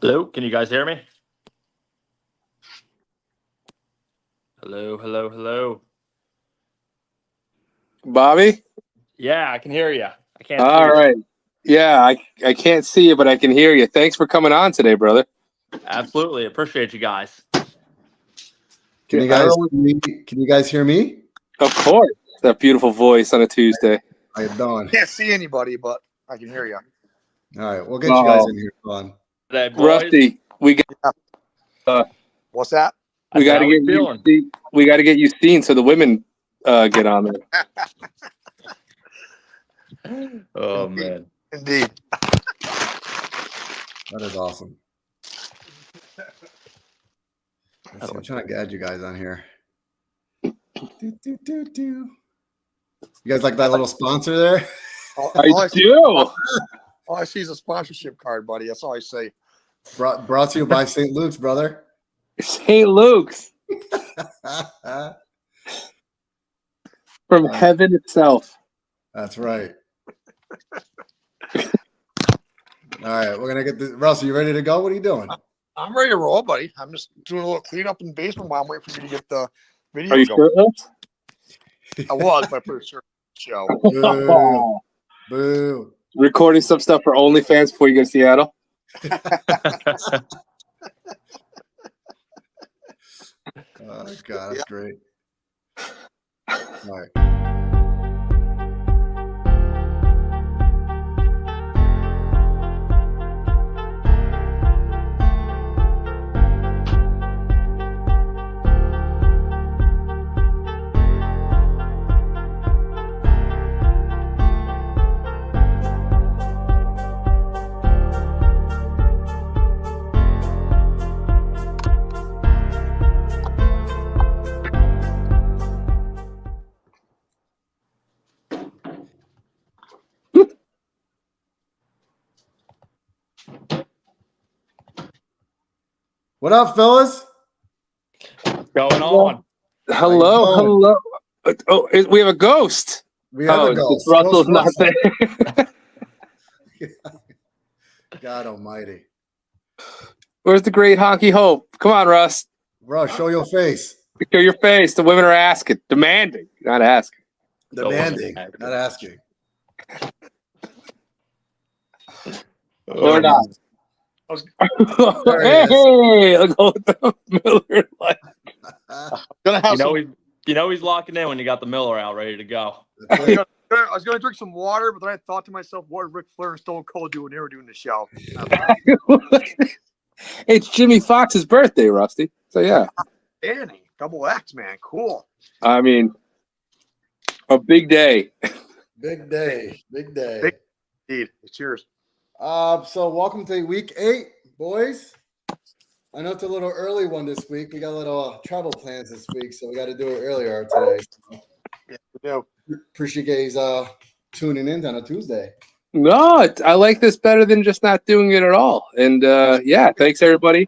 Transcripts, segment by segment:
Hello, can you guys hear me? Hello, hello, hello. Bobby? Yeah, I can hear you. I can't All see you. right. Yeah, I can't see you, but I can hear you. Thanks for coming on today, brother. Absolutely. Appreciate you guys. Can you guys hear me? Of course. That beautiful voice on a Tuesday. How you doing? Can't see anybody, but I can hear you. All right, we'll get you guys in here. Fun. Today, boys. Rusty, we got What's that? we got to How get we you feeling? we got to get you seen so the women get on there. Oh man. Indeed. That is awesome. Let's see, I'm trying to add you guys on here. You guys like that little sponsor there? I do. All I see is a sponsorship card, buddy. That's all I say. Brought to you by St. Luke's, brother. St. Luke's from heaven itself. That's right. All right, we're gonna get this. Russell, you ready to go? What are you doing? I'm ready to roll, buddy. I'm just doing a little cleanup in the basement while I'm waiting for you to get the video Are you going. shirtless? I was, but I put a shirt show. Boo. Boo. Recording some stuff for OnlyFans before you go to Seattle. Oh God, that's great. All right. What up, fellas? Going on. Hello. Oh, we have a ghost. We have a it's ghost. Russell's Ghost not Russell. there. God almighty. Where's the great honky hope? Come on, Russ. Russ, show your face. Show your face. The women are asking, demanding, not asking. Demanding, not asking. Or not. There he Hey, look at the Miller Lite. Gonna have You know he's locking in when you got the Miller out ready to go. That's it. I was gonna drink some water, but then I thought to myself, what did Ric Flair and Stone Cold do when they were doing the show? It's Jimmy Fox's birthday, Rusty. So yeah. Danny, double X, man, cool. I mean, a big day. Big day. Big day. Indeed. Cheers. So welcome to week 8, boys. I know it's a little early one this week. We got a little travel plans this week, so we got to do it earlier today. Yeah, we do. Appreciate you guys tuning in on a Tuesday. No, I like this better than just not doing it at all. And yeah, thanks everybody.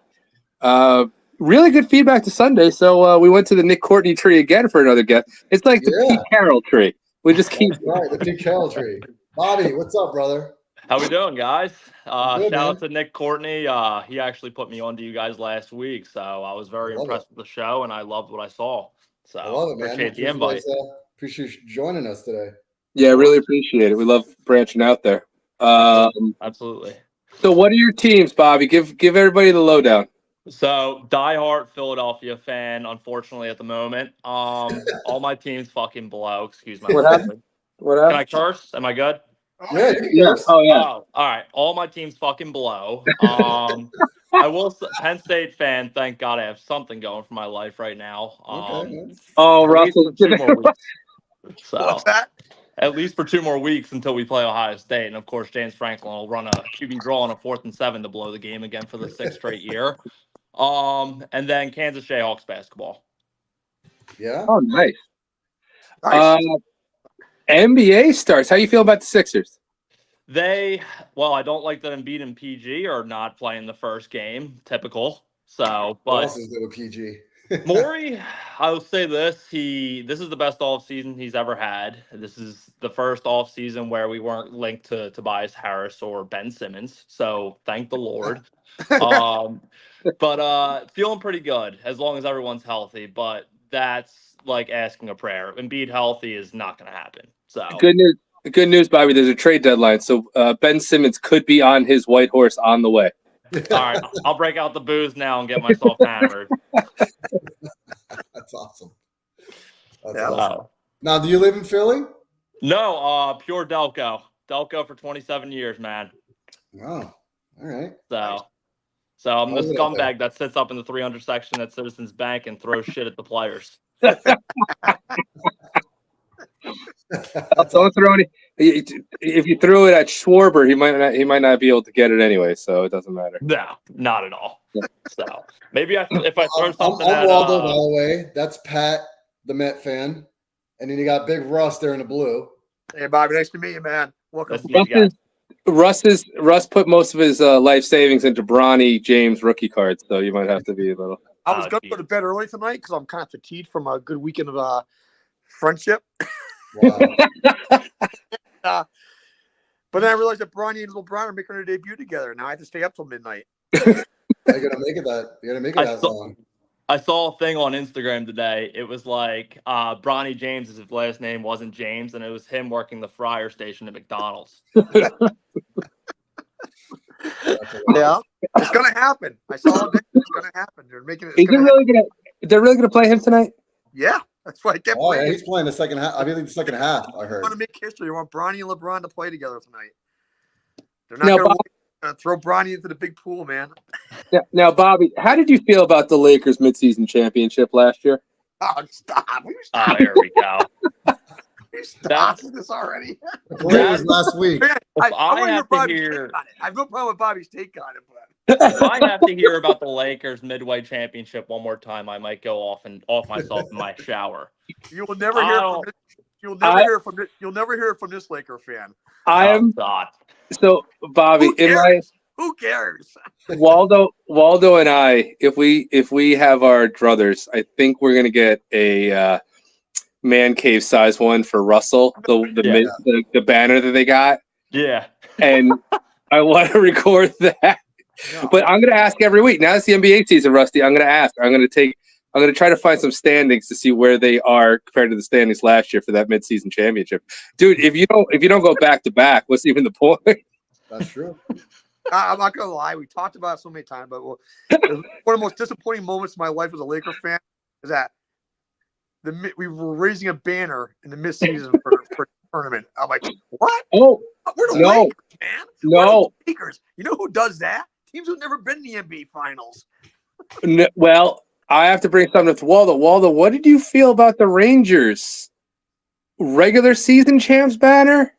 Really good feedback to Sunday. So we went to the Nick Courtney tree again for another guest. It's like the Pete Carroll tree. We just keep right, the Pete Carroll tree. Bobby, what's up, brother? How we doing, guys? Good, Shout out to Nick Courtney. He actually put me on to you guys last week, so I was very impressed with the show, and I loved what I saw. So I love it, man. appreciate the invite. Appreciate you joining us today. Yeah, really appreciate it. We love branching out there. Absolutely. So what are your teams, Bobby? Give everybody the lowdown. So diehard Philadelphia fan, unfortunately at the moment. All my teams fucking blow. Excuse my What language. What Can I curse? Am I good? Yeah, you can curse. Oh yeah. Oh, all right. All my teams fucking blow. I will. Penn State fan. Thank God I have something going for my life right now. Okay. Oh, At least Russell. for 2 more weeks. So What's that? at least for 2 more weeks until we play Ohio State, and of course James Franklin will run a QB draw on a 4th and 7 to blow the game again for the 6th straight year. And then Kansas Jayhawks basketball. Yeah. Oh, nice. Nice. NBA starts. How you feel about the Sixers? I don't like that Embiid and PG are not playing the first game. Typical. So, What but else is there with PG? Maury, I will say this: this is the best off season he's ever had. This is the first off season where we weren't linked to Tobias Harris or Ben Simmons. So thank the Lord. But feeling pretty good as long as everyone's healthy. But that's like asking a prayer. Embiid healthy is not going to happen. So Good news. Good news, Bobby. There's a trade deadline, so Ben Simmons could be on his white horse on the way. all right, I'll break out the booze now and get myself hammered. That's awesome. Yeah. Awesome. Now, do you live in Philly? No, pure Delco. Delco for 27 years, man. Wow. All right. So I'm the Hold it up there. scumbag that sits up in the 300 section at Citizens Bank and throws shit at the players. Don't throw any. If you threw it at Schwarber, he might not be able to get it anyway, so it doesn't matter. No, not at all. So maybe if I throw I'm something at Waldo, by the way. That's Pat, the Met fan. And then you got Big Russ there in the blue. Hey, Bobby, nice to meet you, man. Welcome. Nice to meet you guys. Russ put most of his life savings into Bronny James rookie cards, so you might have to be a little. I was going to go to bed early tonight because I'm kind of fatigued from a good weekend of friendship. Wow. But then I realized that Bronny and LeBron are making their debut together. Now I have to stay up till midnight. You gotta make it that long. I saw a thing on Instagram today. It was like Bronny James, his last name wasn't James, and it was him working the fryer station at McDonald's. Yeah, it's gonna happen. I saw it. It's gonna happen. They're making it. They're really gonna play him tonight? Yeah, that's why I kept Oh, yeah, playing. he's playing the second half. I mean, the second half. I heard. I want to make history. I want Bronny and LeBron to play together tonight. They're not gonna throw Bronny into the big pool, man. Now, Bobby, how did you feel about the Lakers midseason championship last year? Oh, stop! Will you Oh, stop? here we go. You stop this already. The play was last week. I want to hear have to Bobby's hear- take on it. I have no problem with Bobby's take on it, but If I have to hear about the Lakers midway championship one more time, I might go off myself in my shower. you will never hear from this. You'll never hear from this Laker fan. God. So, Bobby, Who cares? Waldo and I, if we have our druthers, I think we're gonna get a man cave size one for Russell, the banner that they got, Yeah. and I want to record that. No. But I'm gonna ask every week. Now it's the NBA season, Rusty. I'm gonna ask. I'm gonna try to find some standings to see where they are compared to the standings last year for that midseason championship. Dude, if you don't go back to back, what's even the point? That's true. I'm not gonna lie. We talked about it so many times, but one of the most disappointing moments of my life as a Laker fan is that we were raising a banner in the midseason for the tournament. I'm like, what? Oh, We're the no. Lakers, man. No. We're the Lakers. You know who does that? Teams who've never been in the NBA Finals. well, I have to bring something up to Waldo. Waldo, what did you feel about the Rangers regular season champs banner?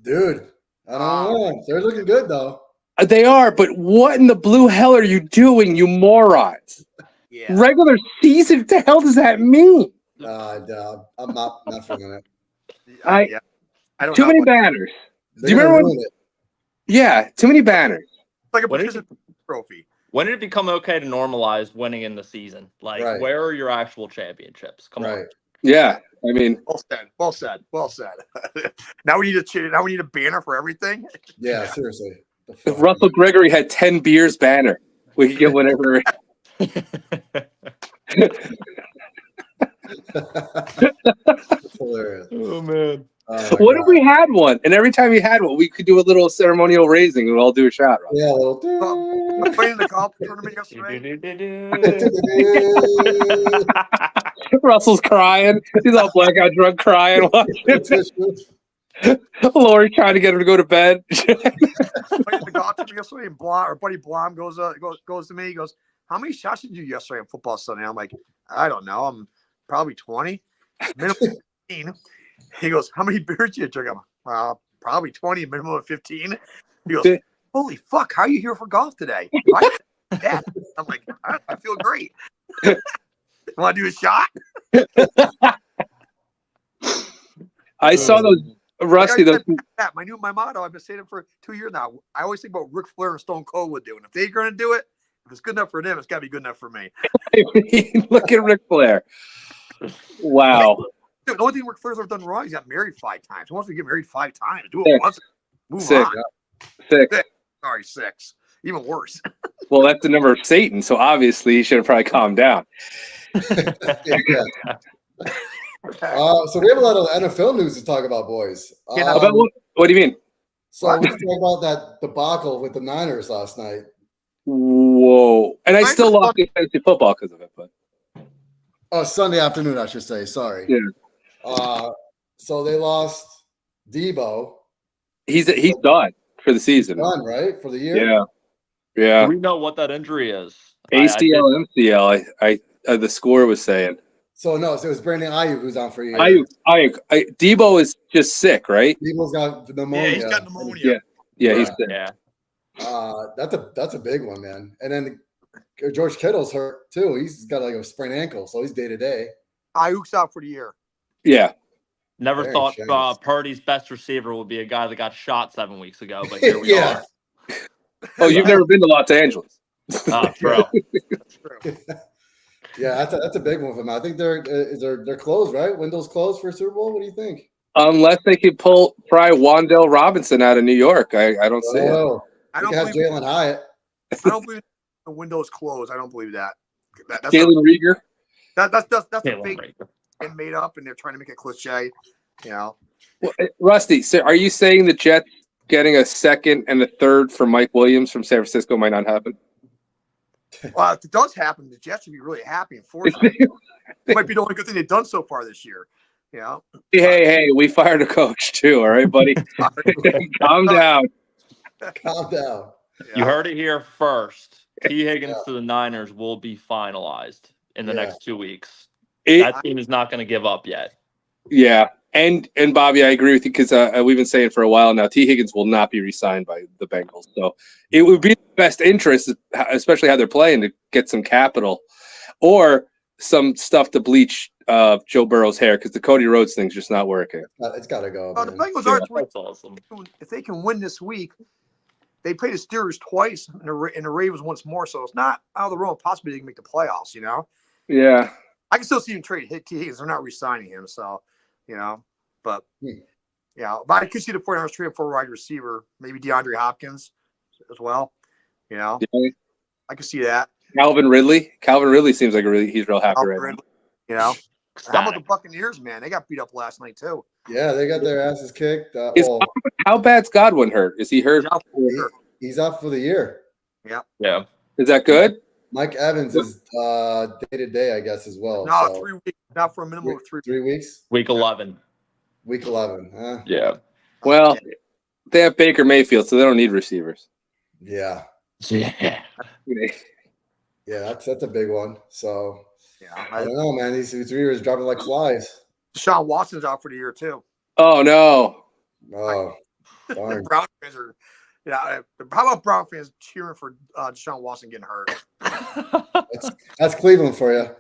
Dude, I don't know. They're looking good, though. They are, but what in the blue hell are you doing, you morons? Yeah. Regular season? What the hell does that mean? I'm not feeling it. I don't Too know. many banners. They're Do you gonna remember ruin it. Yeah, too many banners. It's like a What is participant trophy. When did it become okay to normalize winning in the season? Like, Right. where are your actual championships? Come on. Right. Yeah, I mean, Well said. Now we need a banner for everything. Yeah, seriously. The if fuck? Russell Gregory had 10 beers banner, we could get whatever. It's hilarious. Oh, man. Oh, my What God. if we had one? And every time we had one, we could do a little ceremonial raising and we'll all do a shot. Right? Yeah, a I little. played in the golf tournament yesterday. Russell's crying. He's all blackout drunk crying. Lori trying to get him to go to bed. Played in the golf tournament yesterday, and our buddy Blom goes to me. He goes, "How many shots did you do yesterday on football Sunday?" I'm like, "I don't know. I'm probably 20, minimum 15." He goes, "How many beers did you drink?" I'm probably 20, minimum of 15. He goes, "Holy fuck! How are you here for golf today?" Right? Yeah. I'm like, I feel great. Want to do a shot? I saw those, Rusty. Those. My motto. I've been saying it for 2 years now. I always think about Ric Flair and Stone Cold would do, and if they're going to do it, If it's good enough for them, it's got to be good enough for me. I mean, look at Ric Flair. Wow. Dude, the only thing Ric Flair's ever done wrong is got married 5 times. Who wants to get married 5 times? Do it Six. once. Move Six. on. 6. Sorry, 6. Even worse. Well, that's the number of Satan, so obviously he should have probably calmed down. Yeah. So we have a lot of NFL news to talk about, boys. About what do you mean? So we can talk about that debacle with the Niners last night. Whoa. And I still lost in fantasy football because of it, but Sunday afternoon, I should say. Sorry. yeah. So they lost Debo. He's done for the season. Done, right? For the year? Yeah. Yeah. Do we know what that injury is? ACL, MCL, I the score was saying. So no, so it was Brandon Ayuk who's on for a year. Ayuk. Debo is just sick, right? Debo's got pneumonia. Yeah, he's got pneumonia. Yeah, he's sick. Yeah. That's a big one, man. And then George Kittle's hurt too. He's got like a sprained ankle, so he's day to day. Ayuk's out for the year. Yeah. Never Very thought generous. Purdy's best receiver would be a guy that got shot 7 weeks ago, but here we Yeah. are. Oh, you've never been to Los Angeles. Oh, bro. That's true. Yeah, that's a big one for them. I think they're closed, right? Windows closed for Super Bowl. What do you think? Unless they could pry Wandale Robinson out of New York. I don't see it. Oh, I they don't could have believe Jalen Hyatt. I don't believe the window's closed. I don't believe that. That's Jalen Rieger. that's a Jalen fake Rager. and made up, and they're trying to make it cliche. You know, Well, Rusty, so are you saying the Jets getting a second and a third for Mike Williams from San Francisco might not happen? well, if it does happen, the Jets should be really happy and fortunate. It might be the only good thing they've done so far this year. You know, Hey, we fired a coach too. All right, buddy. Calm down. Calm down. You heard it here first. T. Higgins to the Niners will be finalized in the next 2 weeks. That team is not going to give up yet. Yeah, and Bobby, I agree with you because we've been saying for a while now, T. Higgins will not be re-signed by the Bengals. So it would be the best interest, especially how they're playing, to get some capital or some stuff to bleach Joe Burrow's hair because the Cody Rhodes thing's just not working. It's got to go. the Man. Bengals are That's awesome. if they can win this week, they play the Steelers twice and the Ravens once more. So it's not out of the realm of possibility they can make the playoffs. You know, Yeah. I can still see him trade T. Higgins. They're not re-signing him, so you know. But but I could see the 49ers trade for a wide receiver, maybe DeAndre Hopkins as well. You know, I could see that. Calvin Ridley seems like he's real happy right now. You know, how about the Buccaneers, man? They got beat up last night too. Yeah, they got their asses kicked. How bad's Godwin hurt? Is he hurt? He's out for the year. Yeah. Is that good? Mike Evans is day to day, I guess, as well. No, so 3 weeks. Not for a minimum of 3 weeks. 3 weeks. Week 11. Week 11. Huh? Yeah. Well, they have Baker Mayfield, so they don't need receivers. Yeah. Yeah. Yeah, that's a big one. So I Yeah, don't know, man. These receivers dropping like flies. Deshaun Watson's out for the year too. Oh no. Oh, The darn. Brown fans are, how about Brown fans cheering for Deshaun Watson getting hurt? That's Cleveland for you.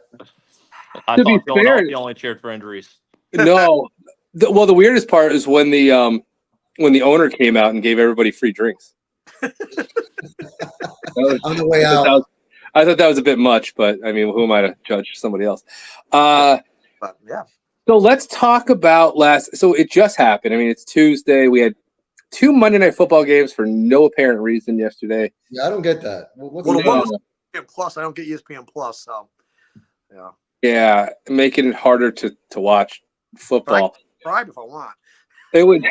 I To be thought fair- Philadelphia only cheered for injuries. No. The weirdest part is when the owner came out and gave everybody free drinks. On the way out. I thought that was a bit much, but I mean, who am I to judge somebody else? But yeah, So let's talk about so it just happened. I mean, it's Tuesday. We had 2 Monday Night Football games for no apparent reason yesterday. Yeah, I don't get that. What's well, the the one deal? was ESPN Plus. I don't get ESPN Plus, so yeah. Yeah, making it harder to watch football. Subscribe if I want. It would.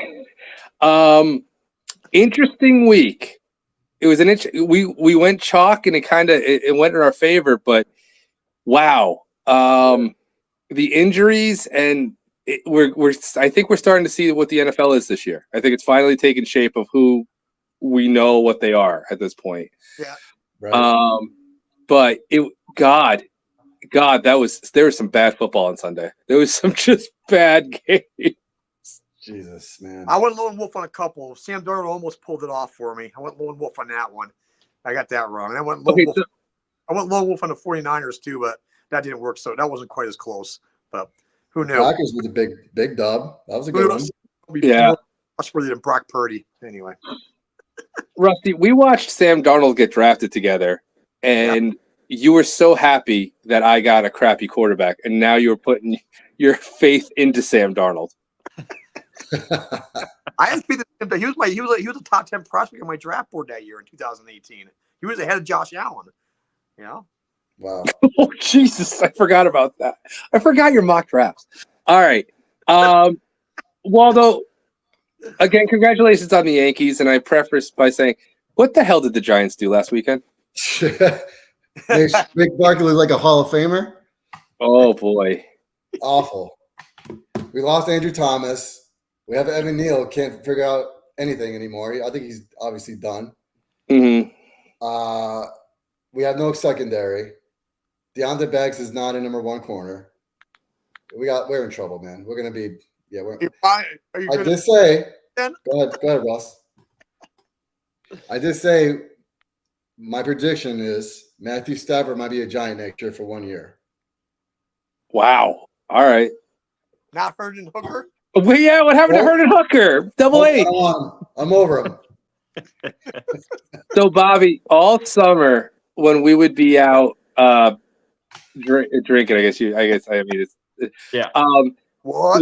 Interesting week. It was we went chalk and it went in our favor, but wow. The injuries and I think we're starting to see what the NFL is this year. I think it's finally taken shape of who we know what they are at this point. Yeah. Right. But there was some bad football on Sunday. There was some just bad games. Jesus, man. I went lone wolf on a couple. Sam Darnold almost pulled it off for me. I went lone wolf on that one. I got that wrong. And I went lone wolf. I went lone wolf on the 49ers too, but that didn't work. So that wasn't quite as close. But who knew? Packers with a big dub. That was a good one. Yeah. Much further than Brock Purdy. Anyway. Rusty, we watched Sam Darnold get drafted together. and you were so happy that I got a crappy quarterback, and now you're putting your faith into Sam Darnold. I had faith in him. He was a top 10 prospect on my draft board that year in 2018. He was ahead of Josh Allen. You know. Wow. Oh, Jesus, I forgot about that. I forgot your mock drafts. All right. Waldo, again, congratulations on the Yankees, and I preface by saying, what the hell did the Giants do last weekend? Make Barkley look like a Hall of Famer. Oh, boy. Awful. We lost Andrew Thomas. We have Evan Neal. Can't figure out anything anymore. I think he's obviously done. Mm-hmm. We have no secondary. Deonte Banks is not in number 1 corner. We're in trouble, man. We're gonna be Are you I did say go ahead, Ross. I did say my prediction is Matthew Stafford might be a Giant next year for 1 year. Wow. All right. not Herndon Hooker? Well, yeah, what happened to Herndon Hooker? Double H. I'm over him. So, Bobby, all summer when we would be out drinking, I mean, Yeah. What?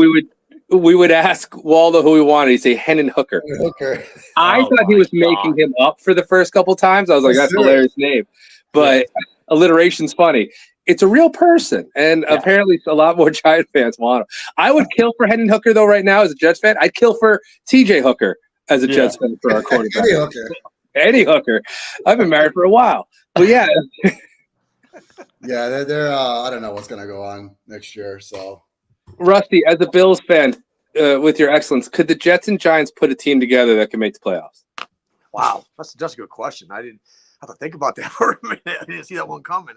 We would ask Waldo who he wanted. He'd say Hendon Hooker. Hooker. I thought he was making him up for the first couple times. I was like, that's a hilarious name. But alliteration's funny. It's a real person, and apparently a lot more Giant fans want him. I would kill for Hendon Hooker, though, right now as a Jets fan. I'd kill for TJ Hooker as a Jets fan for our quarterback. Any Hooker. I've been married for a while. But, yeah. Yeah, they're I don't know what's going to go on next year. So, Rusty, as a Bills fan, with your excellence, could the Jets and Giants put a team together that can make the playoffs? Wow, that's a good question. I didn't have to think about that for a minute. I didn't see that one coming.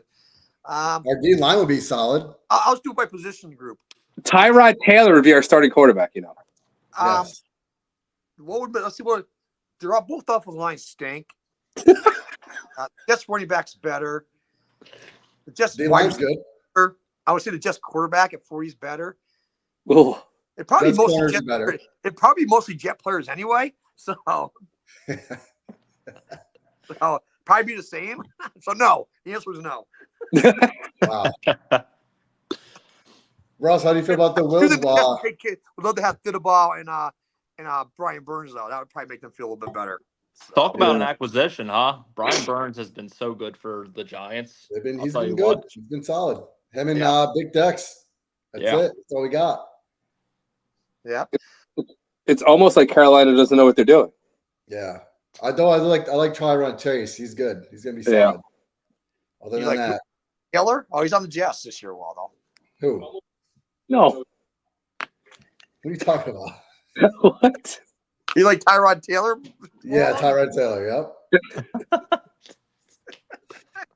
Our D line will be solid. I'll do by position group. Tyrod Taylor would be our starting quarterback, you know. Yes. What would be? Let's see what they're all both offensive lines stink. Jets running back's better. The Jets D-line's good. Better. I would say the Jets quarterback at 40 is better. Oh, It probably Jets mostly corners Jet are better. players. It probably mostly Jet players anyway. So probably be the same. So no, the answer was no. Wow. Ross, how do you feel about the Wills? We'd love to have Thibodeau and Brian Burns though. That would probably make them feel a little bit better. So, Talk about an acquisition, huh? Brian Burns has been so good for the Giants. He's been good. He's been solid. Him and Big Dex. That's it. That's all we got. Yeah. It's almost like Carolina doesn't know what they're doing. Yeah. I like Tyron Chase. He's good. He's gonna be solid. Yeah. Other than that. Taylor? Oh, he's on the Jets this year, Waldo. Who? No. What are you talking about? What? You like Tyrod Taylor? Yeah, Tyrod Taylor. Yep.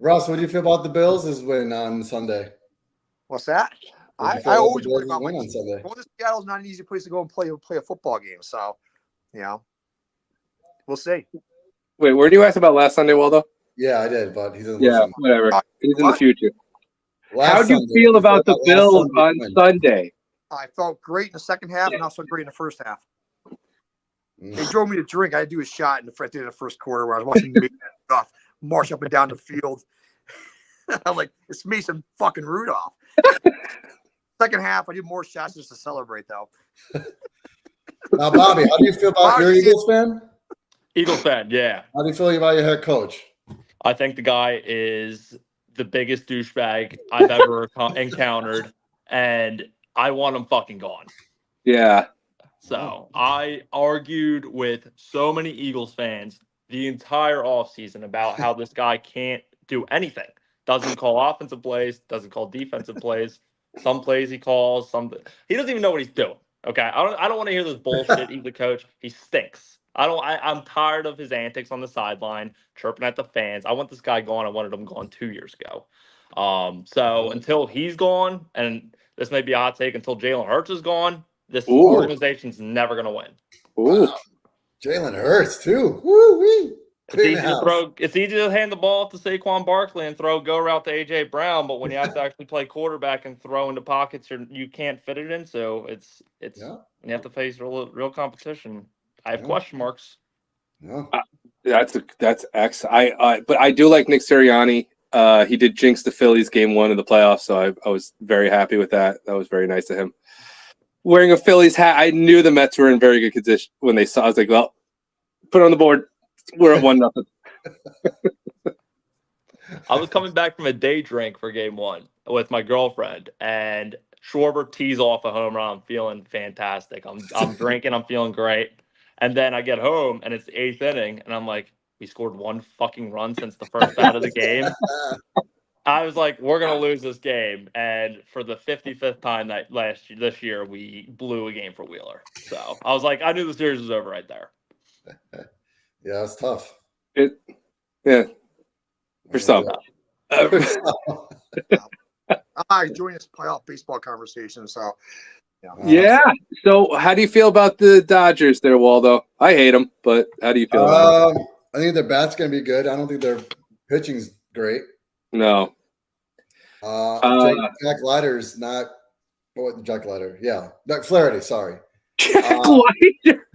Ross, what do you feel about the Bills' win on Sunday? What's that? I always worry about win on Sunday. Going to Seattle's not an easy place to go and play a football game. So, we'll see. Wait, where do you ask about last Sunday, Waldo? Yeah, I did, but he doesn't listen. Whatever. He's in the future. How do you feel about the Bills on Sunday? I felt great in the second half and also great in the first half. They drove me to drink. I had to do a shot in the first quarter where I was watching Rudolph march up and down the field. I'm like, it's Mason fucking Rudolph. Second half, I did more shots just to celebrate, though. Now, Bobby, how do you feel about your Eagles fan? Eagles fan, yeah. How do you feel about your head coach? I think the guy is the biggest douchebag I've ever encountered, and I want him fucking gone. Yeah. So I argued with so many Eagles fans the entire offseason about how this guy can't do anything. Doesn't call offensive plays, doesn't call defensive plays. Some plays he calls, he doesn't even know what he's doing. Okay. I don't want to hear this bullshit. He's the coach. He stinks. I'm tired of his antics on the sideline, chirping at the fans. I want this guy gone. I wanted him gone 2 years ago. So until he's gone, and this may be a hot take, until Jalen Hurts is gone, this organization's never going to win. Ooh. Jalen Hurts, too. Woo-wee. It's easy to hand the ball off to Saquon Barkley and go route to A.J. Brown, but when you have to actually play quarterback and throw into pockets you can't fit it in, so you have to face real competition. I have question marks. Yeah. That's excellent. But I do like Nick Sirianni. He did jinx the Phillies game 1 of the playoffs, so I was very happy with that. That was very nice of him. Wearing a Phillies hat, I knew the Mets were in very good condition when they saw. I was like, well, put it on the board. We're at 1-0. I was coming back from a day drink for game 1 with my girlfriend, and Schwarber tees off a home run. I'm feeling fantastic. I'm drinking. I'm feeling great. And then I get home, and it's the 8th inning, and I'm like, we scored 1 fucking run since the first out of the game. I was like, we're gonna lose this game, and for the 55th time this year, we blew a game for Wheeler. So I was like, I knew the series was over right there. Yeah, it's tough. Yeah, for some. I enjoying this playoff baseball conversation. So, Yeah. So, how do you feel about the Dodgers there, Waldo? I hate them, but how do you feel about them? I think their bat's going to be good. I don't think their pitching's great. No. Jack Leiter's not. What Jack Leiter? Yeah, Flaherty. Sorry, Jack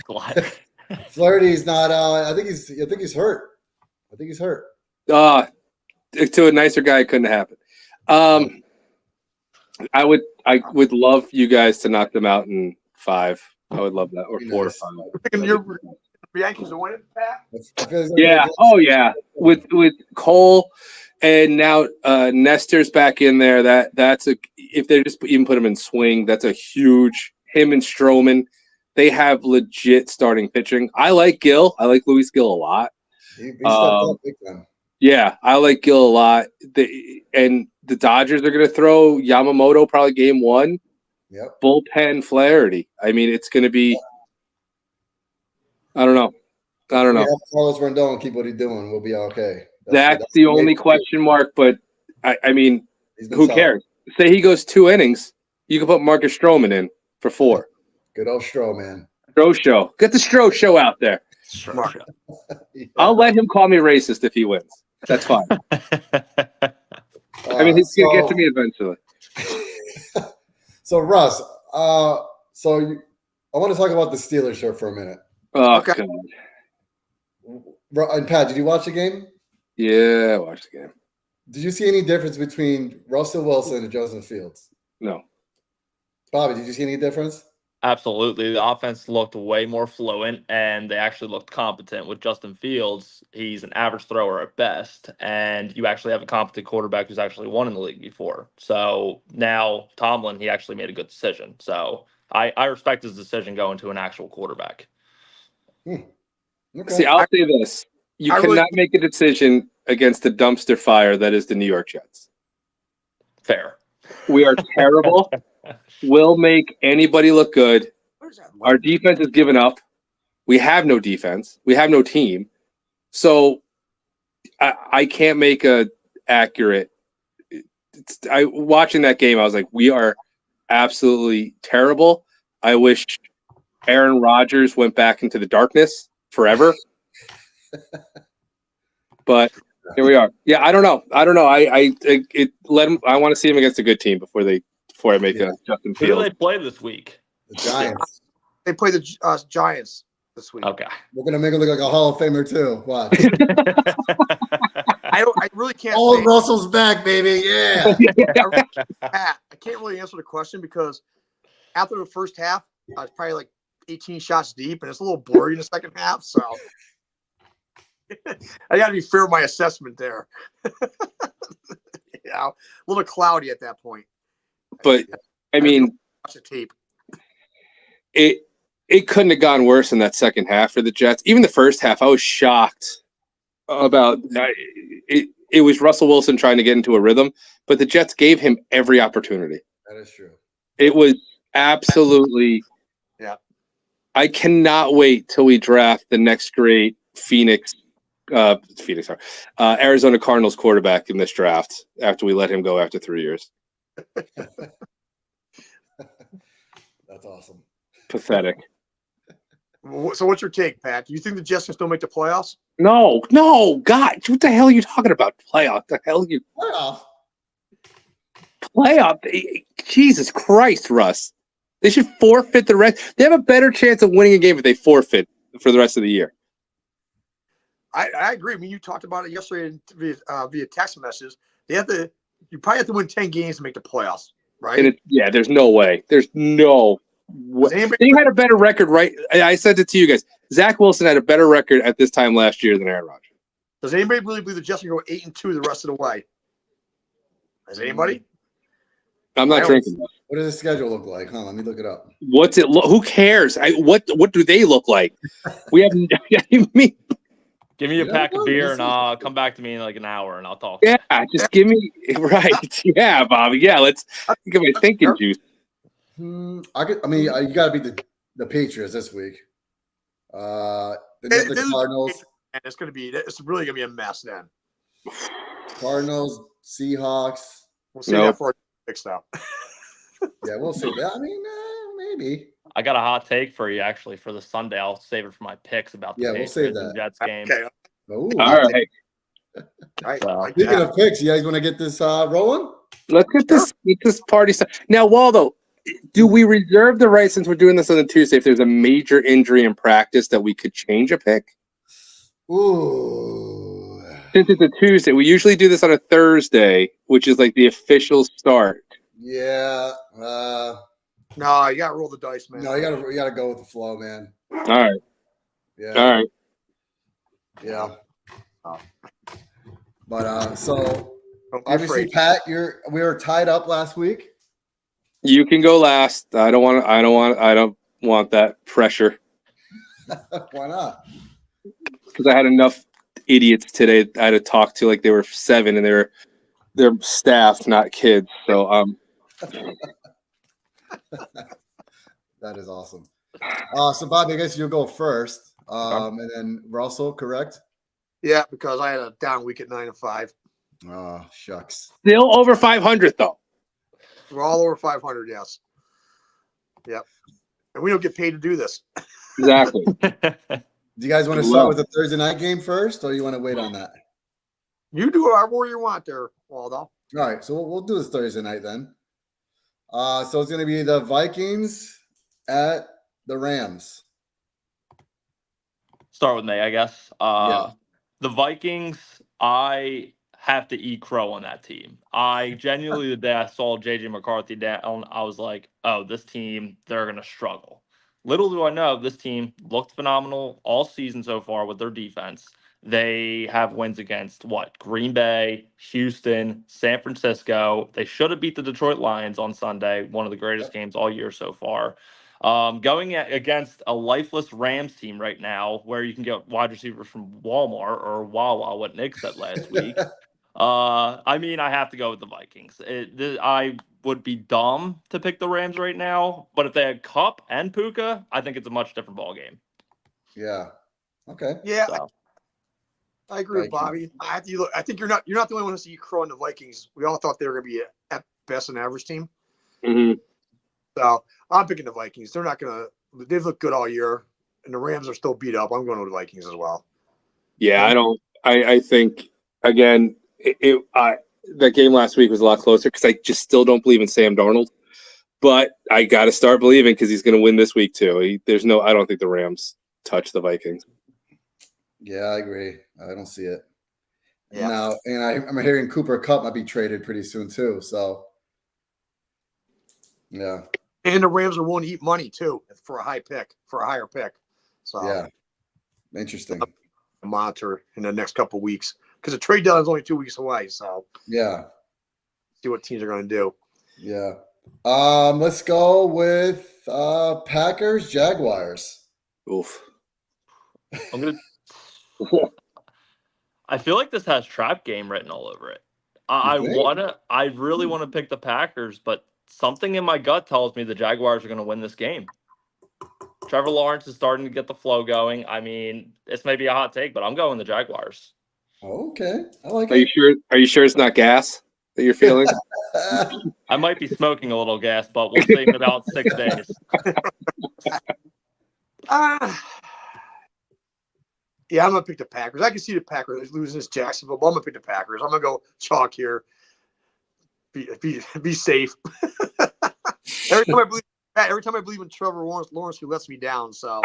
Leiter. Flaherty's not. I think he's hurt. I think he's hurt. To a nicer guy, it couldn't happen. I would love you guys to knock them out in 5. I would love that, or 4 or 5. Your Yankees to win it, Pat? Yeah. Oh yeah. With Cole and now Nestor's back in there. That's if they just even put him in swing, that's a huge. Him and Stroman, they have legit starting pitching. I like Gil. I like Luis Gil a lot. He stepped up big time. Yeah, I like Gil a lot. And the Dodgers are going to throw Yamamoto probably game 1. Yep. Bullpen Flaherty. I mean, it's going to be. I don't know. If Carlos Rendon keep what he's doing, we'll be okay. That's the only question mark. But I mean, who cares? Say he goes 2 innings, you can put Marcus Stroman in for 4. Good old Stro, man. Stro show. Get the Stro show out there. Yeah. I'll let him call me racist if he wins. That's fine. I mean, he's going to get to me eventually. So, Russ, I want to talk about the Steelers here for a minute. Oh, Okay. God. And Pat, did you watch the game? Yeah, I watched the game. Did you see any difference between Russell Wilson and Justin Fields? No. Bobby, did you see any difference? Absolutely. The offense looked way more fluent, and they actually looked competent. With Justin Fields, he's an average thrower at best, and you actually have a competent quarterback who's actually won in the league before. So now Tomlin, he actually made a good decision. So I respect his decision going to an actual quarterback. Okay. See, I'll say this. You cannot make a decision against the dumpster fire that is the New York Jets. Fair. We are terrible. We'll make anybody look good. Our defense is given up. We have no defense. We have no team. So I can't make a accurate. Watching that game, I was like, we are absolutely terrible. I wish Aaron Rodgers went back into the darkness forever. But here we are. Yeah, I don't know. I want to see him against a good team before I make a Justin Fields. Who do they play this week? The Giants. They play the Giants this week. Okay. We're gonna make him look like a Hall of Famer too. Watch. I really can't. Old Russell's back, baby. Yeah. I can't really answer the question because after the first half, I was probably like 18 shots deep, and it's a little blurry in the second half. So I got to be fair with my assessment there. A little cloudy at that point. But I mean, watch the tape. It couldn't have gone worse in that second half for the Jets. Even the first half, I was shocked about it. It was Russell Wilson trying to get into a rhythm, but the Jets gave him every opportunity. That is true. It was absolutely. Yeah. I cannot wait till we draft the next great Arizona Cardinals quarterback in this draft after we let him go after 3 years. That's awesome. Pathetic. So what's your take, Pat? Do you think the Jets can still make the playoffs? No, God, what the hell are you talking about? Playoff? The hell you playoff? Jesus Christ, Russ! They should forfeit the rest. They have a better chance of winning a game if they forfeit for the rest of the year. I agree. I mean, you talked about it yesterday via text messages. You probably have to win 10 games to make the playoffs, right? And there's no way. There's no way. They had a better record, right? I said it to you guys. Zach Wilson had a better record at this time last year than Aaron Rodgers. Does anybody really believe the Jets are going to go 8-2 the rest of the way? Does anybody? I'm not drinking. What does the schedule look like? Huh? Let me look it up. What's it? Who cares? What do they look like? We have. Give me a Yeah, pack of well, beer this and is- I'll come back to me in like an hour and I'll talk. Yeah, just give me right. Yeah, Bobby. Yeah, let's give me thinking juice. You got to beat the Patriots this week. Then you have the Cardinals, And it's really going to be a mess then. Cardinals, Seahawks. We'll see that for our picks now. Yeah, we'll see that. I mean, maybe. I got a hot take for you actually for the Sunday. I'll save it for my picks about the Yeah, we'll save Patriots and that. Jets game. Okay. Ooh. All right, Speaking of picks, you guys want to get this rolling? let's get this party started. Now, Waldo, do we reserve the right, since we're doing this on a Tuesday, if there's a major injury in practice, that we could change a pick? Ooh. Since it's a Tuesday, we usually do this on a Thursday, which is like the official start. Yeah. No, you got to roll the dice, man. No, you gotta go with the flow, man. All right. Yeah. All right. Yeah. But so Don't be obviously, afraid. Pat, we were tied up last week. You can go last. I don't want that pressure, Why not? because I had enough idiots today I had to talk to, like they were 7 and they're staff, not kids. So That is awesome. So Bobby, I guess you'll go first. And then Russell, correct? Yeah, because I had a down week at 9-5. Oh, shucks. still over 500 though. We're all over 500, yes. Yep. And we don't get paid to do this. Exactly. Do you guys want to start with the Thursday night game first, or you want to wait on that? You do whatever you want there, Waldo. All right, so we'll do this Thursday night then. So it's going to be the Vikings at the Rams. Start with me, I guess. Yeah. The Vikings, I have to eat crow on that team. I genuinely, the day I saw JJ McCarthy down, I was like, oh, this team, they're going to struggle. Little do I know, this team looked phenomenal all season so far with their defense. They have wins against Green Bay, Houston, San Francisco. They should have beat the Detroit Lions on Sunday, one of the greatest games all year so far. Going against a lifeless Rams team right now, where you can get wide receivers from Walmart or Wawa, what Nick said last week. I mean, I have to go with the Vikings. I would be dumb to pick the Rams right now, but if they had Cup and Puka, I think it's a much different ball game. Yeah. Okay. Yeah, So. I agree with Bobby. I think you're not the only one to see crow on the Vikings. We all thought they were going to be at best an average team. Mm-hmm. So I'm picking the Vikings. They're not going to. They've looked good all year, and the Rams are still beat up. I'm going with the Vikings as well. Yeah, I think again, that game last week was a lot closer because I just still don't believe in Sam Darnold. But I got to start believing because he's going to win this week too. I don't think the Rams touch the Vikings. Yeah, I agree. I don't see it. Yeah. Now, and I'm hearing Cooper Kupp might be traded pretty soon too. So, yeah. And the Rams are willing to eat money too for a higher pick. So Yeah. Interesting. Monitor in the next couple of weeks because the trade deadline is only 2 weeks away. So Yeah. see what teams are going to do. Yeah. Let's go with Packers, Jaguars. Oof. I'm gonna. I feel like this has trap game written all over it. I really want to pick the Packers, but something in my gut tells me the Jaguars are going to win this game. Trevor Lawrence is starting to get the flow going. I mean, this may be a hot take, but I'm going the Jaguars. Okay. I like Are you it. sure? Are you sure it's not gas that you're feeling? I might be smoking a little gas, but we'll see in about 6 days. Yeah, I'm gonna pick the Packers. I can see the Packers losing this Jacksonville, but I'm gonna pick the Packers. I'm gonna go chalk here. Be safe. Every time I believe every time I believe in Trevor Lawrence, he lets me dodown. So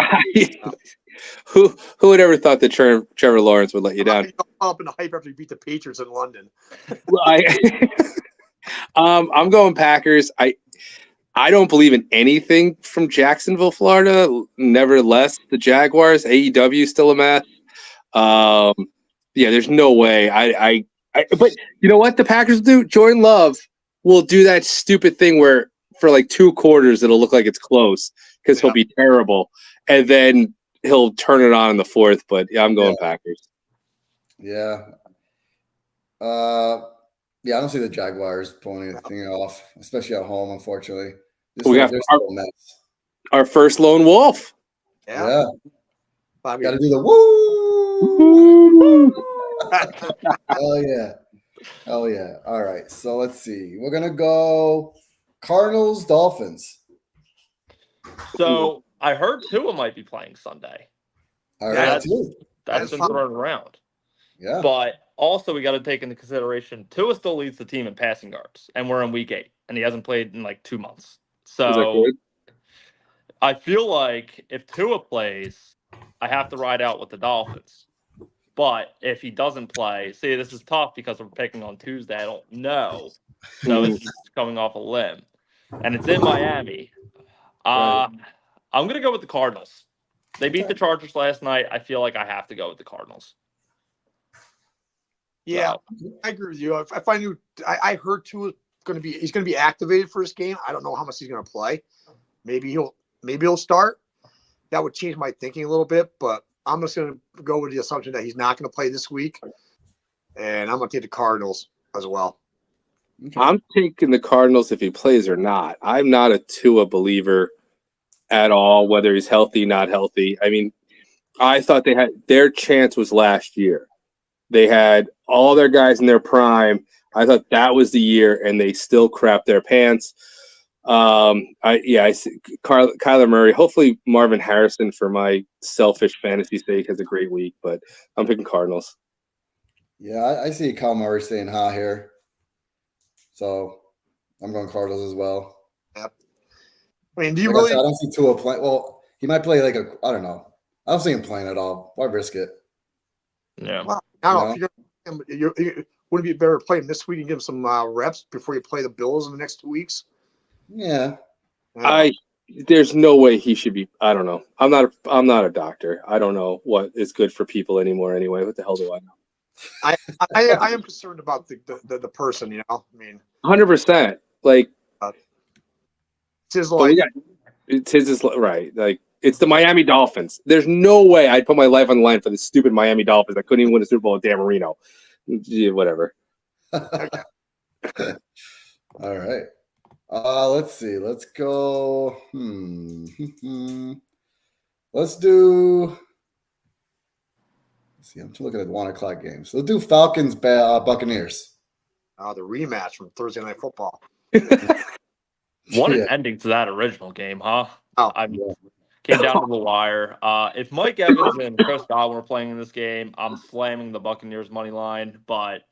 Who would ever thought that Trevor Lawrence would let you down? Up in the hype after he beat the Patriots in London. Well, I'm going Packers. I don't believe in anything from Jacksonville, Florida. Nevertheless, the Jaguars, AEW still a mess. Yeah, there's no way. But you know what the Packers do? Jordan Love will do that stupid thing where for like 2 quarters it'll look like it's close because he'll be terrible, and then he'll turn it on in the fourth. But yeah, I'm going Packers. Yeah. Yeah, I don't see the Jaguars pulling anything off, especially at home, unfortunately. We got they're still a mess. our first lone wolf. Yeah. I mean, Got to do the woo. Hell yeah. Hell yeah. All right. So let's see. We're going to go Cardinals, Dolphins. So I heard Tua might be playing Sunday. All right. That's been thrown around. Yeah. But also we got to take into consideration Tua still leads the team in passing yards, and we're in week 8, and he hasn't played in like 2 months. So I feel like if Tua plays, I have to ride out with the Dolphins. But if he doesn't play, see, this is tough because we're picking on Tuesday. I don't know. So it's just coming off a limb. And it's in Miami. I'm going to go with the Cardinals. They beat the Chargers last night. I feel like I have to go with the Cardinals. Yeah, I agree with you. If I knew, I heard Tua he's going to be activated for this game. I don't know how much he's going to play. Maybe he'll start. That would change my thinking a little bit, but I'm just going to go with the assumption that he's not going to play this week, and I'm going to take the Cardinals as well. Okay. I'm taking the Cardinals if he plays or not. I'm not a Tua believer at all, whether he's healthy, not healthy. I mean, I thought they had their chance was last year. They had all their guys in their prime. I thought that was the year, and they still crapped their pants. I see Kyler Murray. Hopefully Marvin Harrison, for my selfish fantasy sake, has a great week. But I'm picking Cardinals. Yeah, I see Kyle Murray staying hot here, so I'm going Cardinals as well. Yep. I mean, I don't see Tua playing. Well, he might play I don't know. I don't see him playing at all. Why risk it? Yeah. Well, I don't know. If you wouldn't it be better to play him this week and give him some reps before you play the Bills in the next 2 weeks? Yeah. There's no way he should be. I don't know. I'm not a doctor. I don't know what is good for people anymore. Anyway, what the hell do I know? I am concerned about the person. You know, I mean, 100%. Like it's his life. It's his right. Like it's the Miami Dolphins. There's no way I'd put my life on the line for the stupid Miami Dolphins. I couldn't even win a Super Bowl with Dan Marino. Yeah, whatever. All right. Let's see. Let's go. Let's do. Let's see. I'm looking at the 1:00 games. Let's do Falcons, Buccaneers. The rematch from Thursday Night Football. What an ending to that original game, huh? Came down to the wire. If Mike Evans and Chris Godwin were playing in this game, I'm slamming the Buccaneers money line. But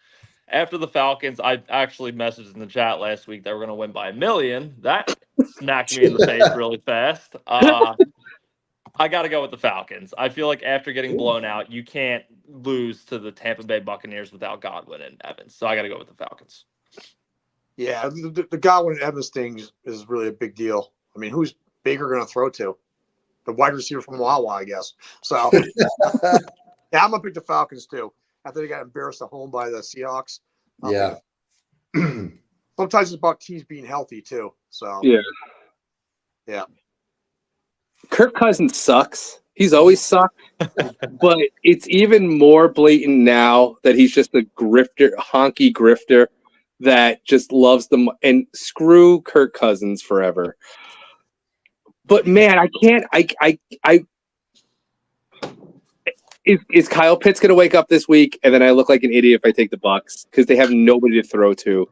after the Falcons, I actually messaged in the chat last week they were going to win by 1 million. That smacked me in the face really fast. I got to go with the Falcons. I feel like after getting blown out, you can't lose to the Tampa Bay Buccaneers without Godwin and Evans. So I got to go with the Falcons. Yeah, the Godwin and Evans thing is really a big deal. I mean, who's Baker going to throw to? The wide receiver from Wawa, I guess. So, yeah, I'm going to pick the Falcons, too. After they got embarrassed at home by the Seahawks. Yeah. Sometimes it's about teams being healthy, too. So, yeah. Kirk Cousins sucks. He's always sucked. But it's even more blatant now that he's just a honky grifter that just loves them. And screw Kirk Cousins forever. But man, I can't. Is Kyle Pitts going to wake up this week, and then I look like an idiot if I take the Bucs because they have nobody to throw to?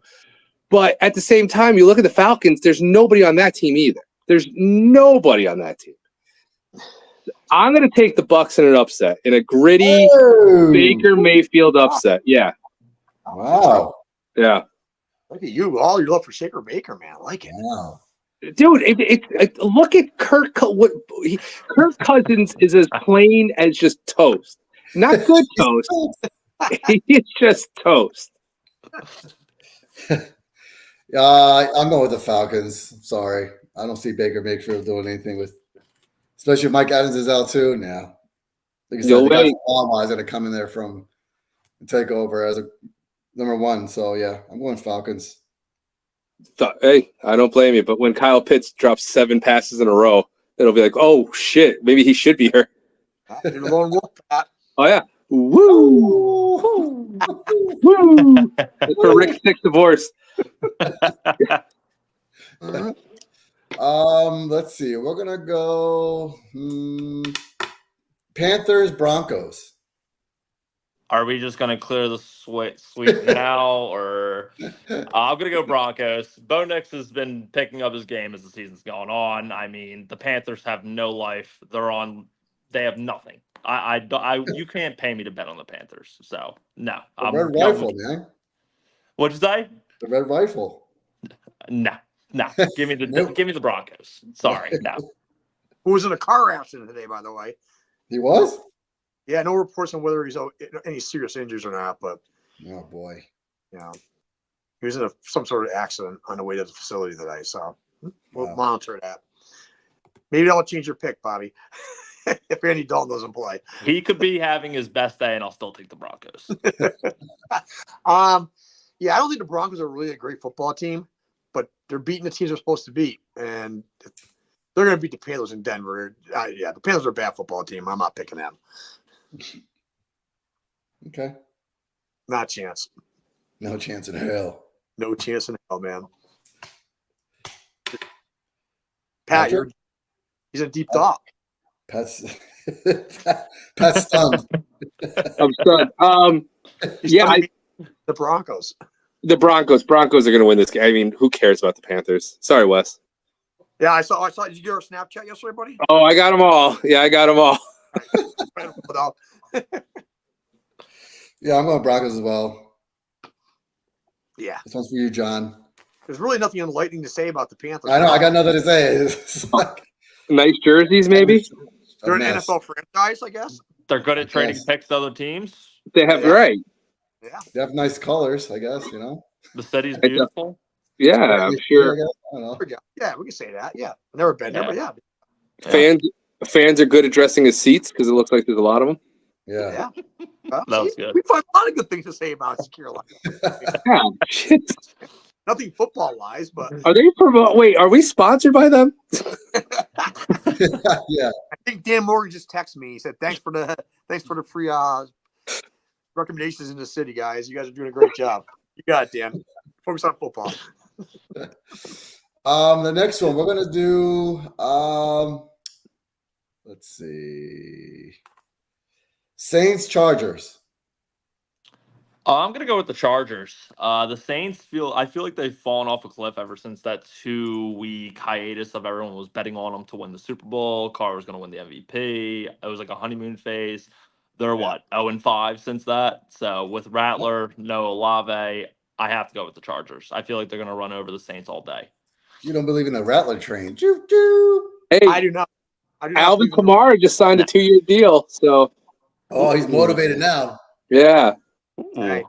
But at the same time, you look at the Falcons. There's nobody on that team either. There's nobody on that team. I'm going to take the Bucs in an upset, in a gritty Baker Mayfield upset. Yeah. Wow. Yeah. Look at you, all your love for Shaker Baker, man. I like it. Wow. Dude, look at Kirk. Kirk Cousins is as plain as just toast. Not good toast. He's just toast. I'm going with the Falcons. Sorry. I don't see Baker Mayfield doing anything with, especially if Mike Evans is out too now. Like I said, No the guy way. from Omaha is going to come in there from and take over as a number one. So, yeah, I'm going Falcons. Hey, I don't blame you. But when Kyle Pitts drops 7 passes in a row, it'll be like, oh, shit, maybe he should be here. You're the lone wolf, Pat. Oh, yeah. Woo! Woo! It's for Rick Stick's divorce. Let's see. We're gonna go Panthers, Broncos. Are we just gonna clear the sweep now, or I'm gonna go Broncos? Bo Nix has been picking up his game as the season's gone on. I mean, the Panthers have no life. They have nothing. You can't pay me to bet on the Panthers. So no. The Red Rifle, man. What'd you say? The Red Rifle. No. Give me the Broncos. Sorry, no. Who was in a car accident today, by the way. He was? Yeah, no reports on whether he's any serious injuries or not, but Oh boy. yeah, he was in some sort of accident on the way to the facility today. So we'll Wow. monitor that. Maybe that'll change your pick, Bobby. If Andy Dalton doesn't play. He could be having his best day, and I'll still take the Broncos. Yeah, I don't think the Broncos are really a great football team, but they're beating the teams they're supposed to beat, and they're going to beat the Panthers in Denver. Yeah, the Panthers are a bad football team. I'm not picking them. Okay. Not a chance. No chance in hell. No chance in hell, man. Pat, he's in deep thought. Pat's stunned. I'm stunned. He's Yeah, trying to beat the Broncos. the Broncos are going to win this game. I mean, who cares about the Panthers? Sorry, Wes. Yeah, I saw. Did you get our Snapchat yesterday, buddy? Oh, I got them all. Yeah, I got them all. Yeah, I'm going Broncos as well. Yeah, This one's for you, John. there's really nothing enlightening to say about the Panthers. I know. I got nothing to say. It's like Nice jerseys, maybe. They're a an mess. NFL franchise, I guess. They're good at trading Yes. picks to other teams. They have Yeah. right. Yeah. They have nice colors, I guess. You know. The city's I know. beautiful. Yeah, I'm I sure. guess. I don't know. Yeah, we can say that. Yeah, I've never been there, but yeah. Fans are good at dressing his seats because it looks like there's a lot of them. Yeah. Well, That was see, good. we find a lot of good things to say about Carolina. Yeah, shit. Nothing football wise, but Are they Wait, are we sponsored by them? Yeah. I think Dan Morgan just texted me. He said, "Thanks for the free recommendations in the city, guys. You guys are doing a great job. You got it, Dan. Focus on football." The next one we're gonna do. Let's see. Saints Chargers. I'm gonna go with the Chargers. The Saints I feel like they've fallen off a cliff ever since that 2-week hiatus of everyone was betting on them to win the Super Bowl. Carr was gonna win the MVP. It was like a honeymoon phase. They're 0-5 since that. So with Rattler, no Olave, I have to go with the Chargers. I feel like they're gonna run over the Saints all day. You don't believe in the Rattler train? Choo choo. Hey, I do not. Alvin believe in- Kamara just signed a 2-year deal. So, Oh, he's motivated now. yeah. Hey,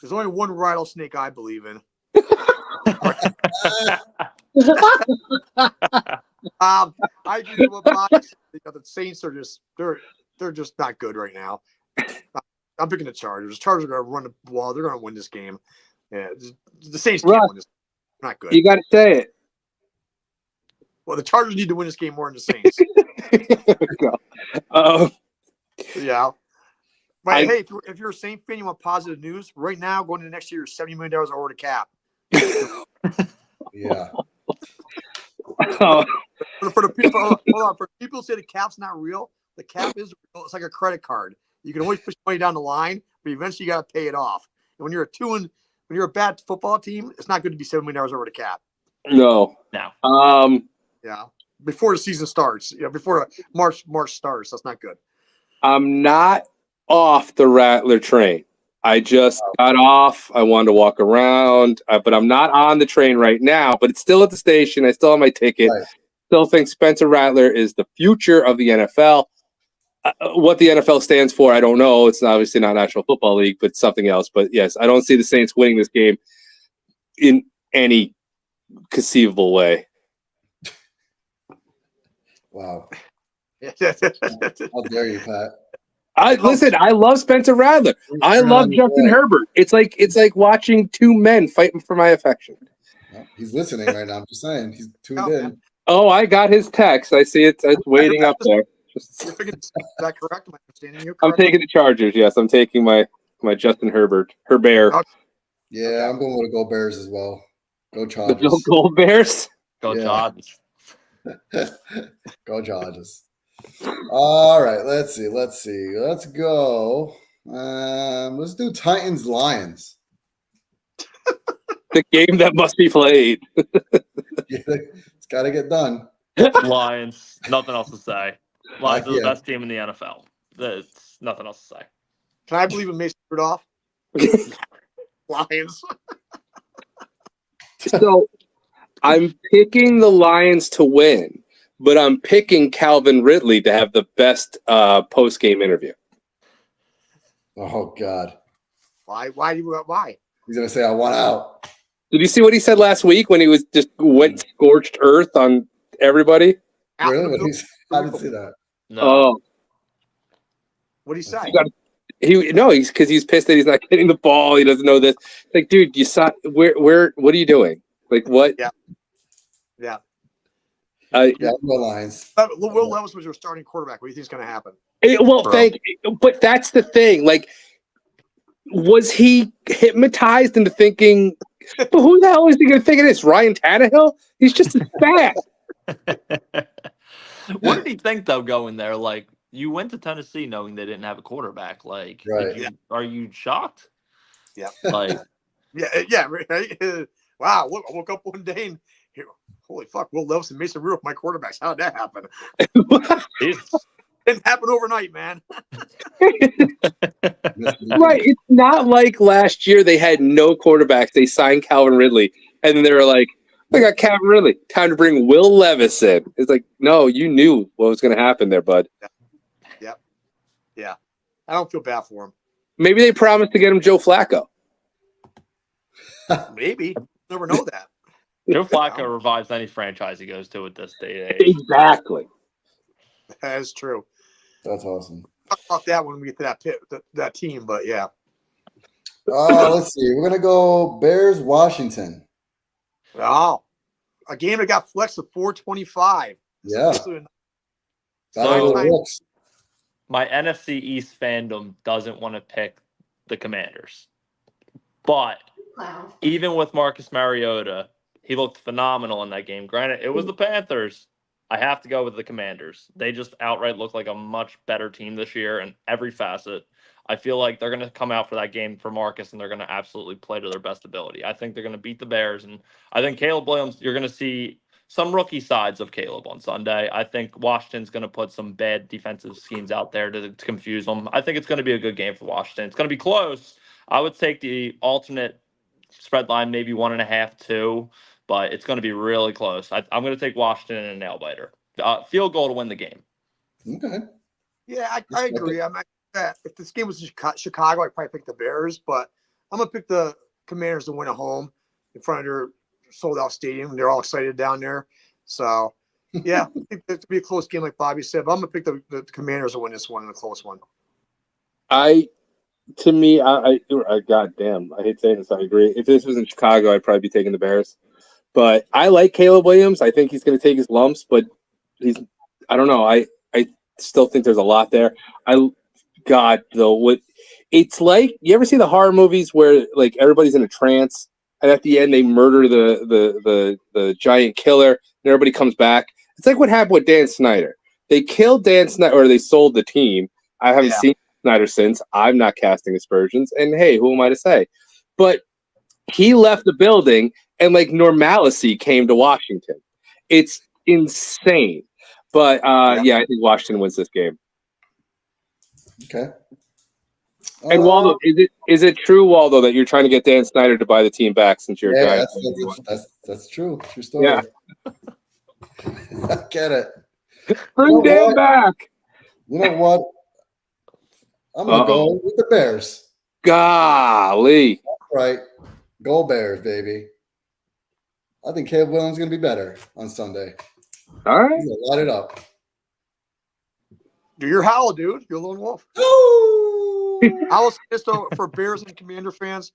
there's only one rattlesnake I believe in. I agree with what Bob said. The Saints are just they're just not good right now. I'm picking the Chargers. The Chargers are going to run the ball. They're going to win this game. Yeah, the Saints can't win this. They're not good. You got to say it. Well, the Chargers need to win this game more than the Saints. There we go. Yeah. But hey, if you're a Saint fan, you want positive news. Right now, going into next year, $70 million over the cap. Yeah. For the people, hold on. For people who say the cap's not real, the cap is real. It's like a credit card. You can always push money down the line, but eventually you got to pay it off. And when you're a bad football team, it's not good to be $7 million over the cap. No. Yeah. Before the season starts, before March starts, that's not good. I'm not off the Rattler train. I just got off. I wanted to walk around, but I'm not on the train right now. But it's still at the station. I still have my ticket. Right. Still think Spencer Rattler is the future of the NFL. What the NFL stands for, I don't know. It's obviously not National Football League, but something else. But yes, I don't see the Saints winning this game in any conceivable way. Wow. Yeah. How dare you, Pat? Listen, I love Spencer Rattler. I Turn love on your Justin boy. Herbert. It's like watching two men fighting for my affection. Well, he's listening right now. I'm just saying. He's tuned Oh, in. man. Oh, I got his text. I see it's waiting up there. You're picking, is that correct? Am I understanding you I'm correctly? taking the Chargers. Yes, I'm taking my Justin Herbert, Herbert. Okay. Yeah, I'm going with the Go Bears as well. Go The Chargers. Gold Bears. Go Yeah. Chargers. Go Chargers. All right, let's see. Let's go. Let's do Titans Lions. The game that must be played. Yeah, it's got to get done. Lions. Nothing else to say. Lions are the Yeah. best team in the NFL. There's nothing else to say. Can I believe in Mason Rudolph? Lions. So I'm picking the Lions to win, but I'm picking Calvin Ridley to have the best post-game interview. Oh God, Why? Why? he's gonna say I want out. Did you see what he said last week when he was just went scorched earth on everybody? Really? I didn't see that. No. Oh, What did he say? he's because he's pissed that he's not getting the ball. He doesn't know this. Like, dude, you saw where? What are you doing? Like, what? Yeah. Yeah, I'm going Lions. Will Levis was your starting quarterback. What do you think is going to happen? But that's the thing. Like, was he hypnotized into thinking? But who the hell is he going to think it is? Ryan Tannehill? He's just as fast. What did he think though going there? Like, you went to Tennessee knowing they didn't have a quarterback. Like, Right. Are you shocked? Yeah. Like, Yeah. Right? Wow. I woke up one day and holy fuck, Will Levis and Mason Rudolph, my quarterbacks. How did that happen? Didn't happen overnight, man. Right. It's not like last year they had no quarterbacks. They signed Calvin Ridley, and then they were like, I got Calvin Ridley. Time to bring Will Levis in. It's like, no, you knew what was going to happen there, bud. Yep. Yeah. I don't feel bad for him. Maybe they promised to get him Joe Flacco. Maybe. Never know that. Joe Flacco revives any franchise he goes to at this day and age. Exactly. That is true. That's awesome. Talk about that when we get to that team, but yeah. Let's see. We're gonna go Bears Washington. Oh, a game that got flexed to 425. Yeah. So- Looks. My NFC East fandom doesn't want to pick the Commanders. But even with Marcus Mariota, he looked phenomenal in that game. Granted, it was the Panthers. I have to go with the Commanders. They just outright look like a much better team this year in every facet. I feel like they're going to come out for that game for Marcus, and they're going to absolutely play to their best ability. I think they're going to beat the Bears, and I think Caleb Williams, you're going to see some rookie sides of Caleb on Sunday. I think Washington's going to put some bad defensive schemes out there to confuse them. I think it's going to be a good game for Washington. It's going to be close. I would take the alternate spread line, maybe 1.5, 2, but it's going to be really close. I'm going to take Washington in a nail biter. Field goal to win the game. Okay. Yeah, I agree. If this game was in Chicago, I'd probably pick the Bears, but I'm going to pick the Commanders to win at home in front of their sold-out stadium. They're all excited down there. So, yeah, I think it's be a close game, like Bobby said, but I'm going to pick the Commanders to win this one in a close one. Goddamn, I hate saying this. I agree. If this was in Chicago, I'd probably be taking the Bears. But I like Caleb Williams. I think he's going to take his lumps, but I don't know. I still think there's a lot there. It's like, you ever see the horror movies where like everybody's in a trance and at the end they murder the giant killer and everybody comes back? It's like what happened with Dan Snyder. They killed Dan Snyder, or they sold the team. I haven't seen Snyder since. I'm not casting aspersions, and hey, who am I to say? But he left the building and like normalcy came to Washington. It's insane. But I think Washington wins this game. Okay. And Waldo, is it true, Waldo, that you're trying to get Dan Snyder to buy the team back since you're a Yeah, Giants? that's true. True story. Yeah. I get it. Bring Dan back. You know what? I'm gonna go with the Bears. Golly. Right. Go Bears, baby. I think Caleb Williams is gonna be better on Sunday. All right. He's gonna light it up. Do your howl, dude. You're a lone wolf. I will say this though, for Bears and Commander fans,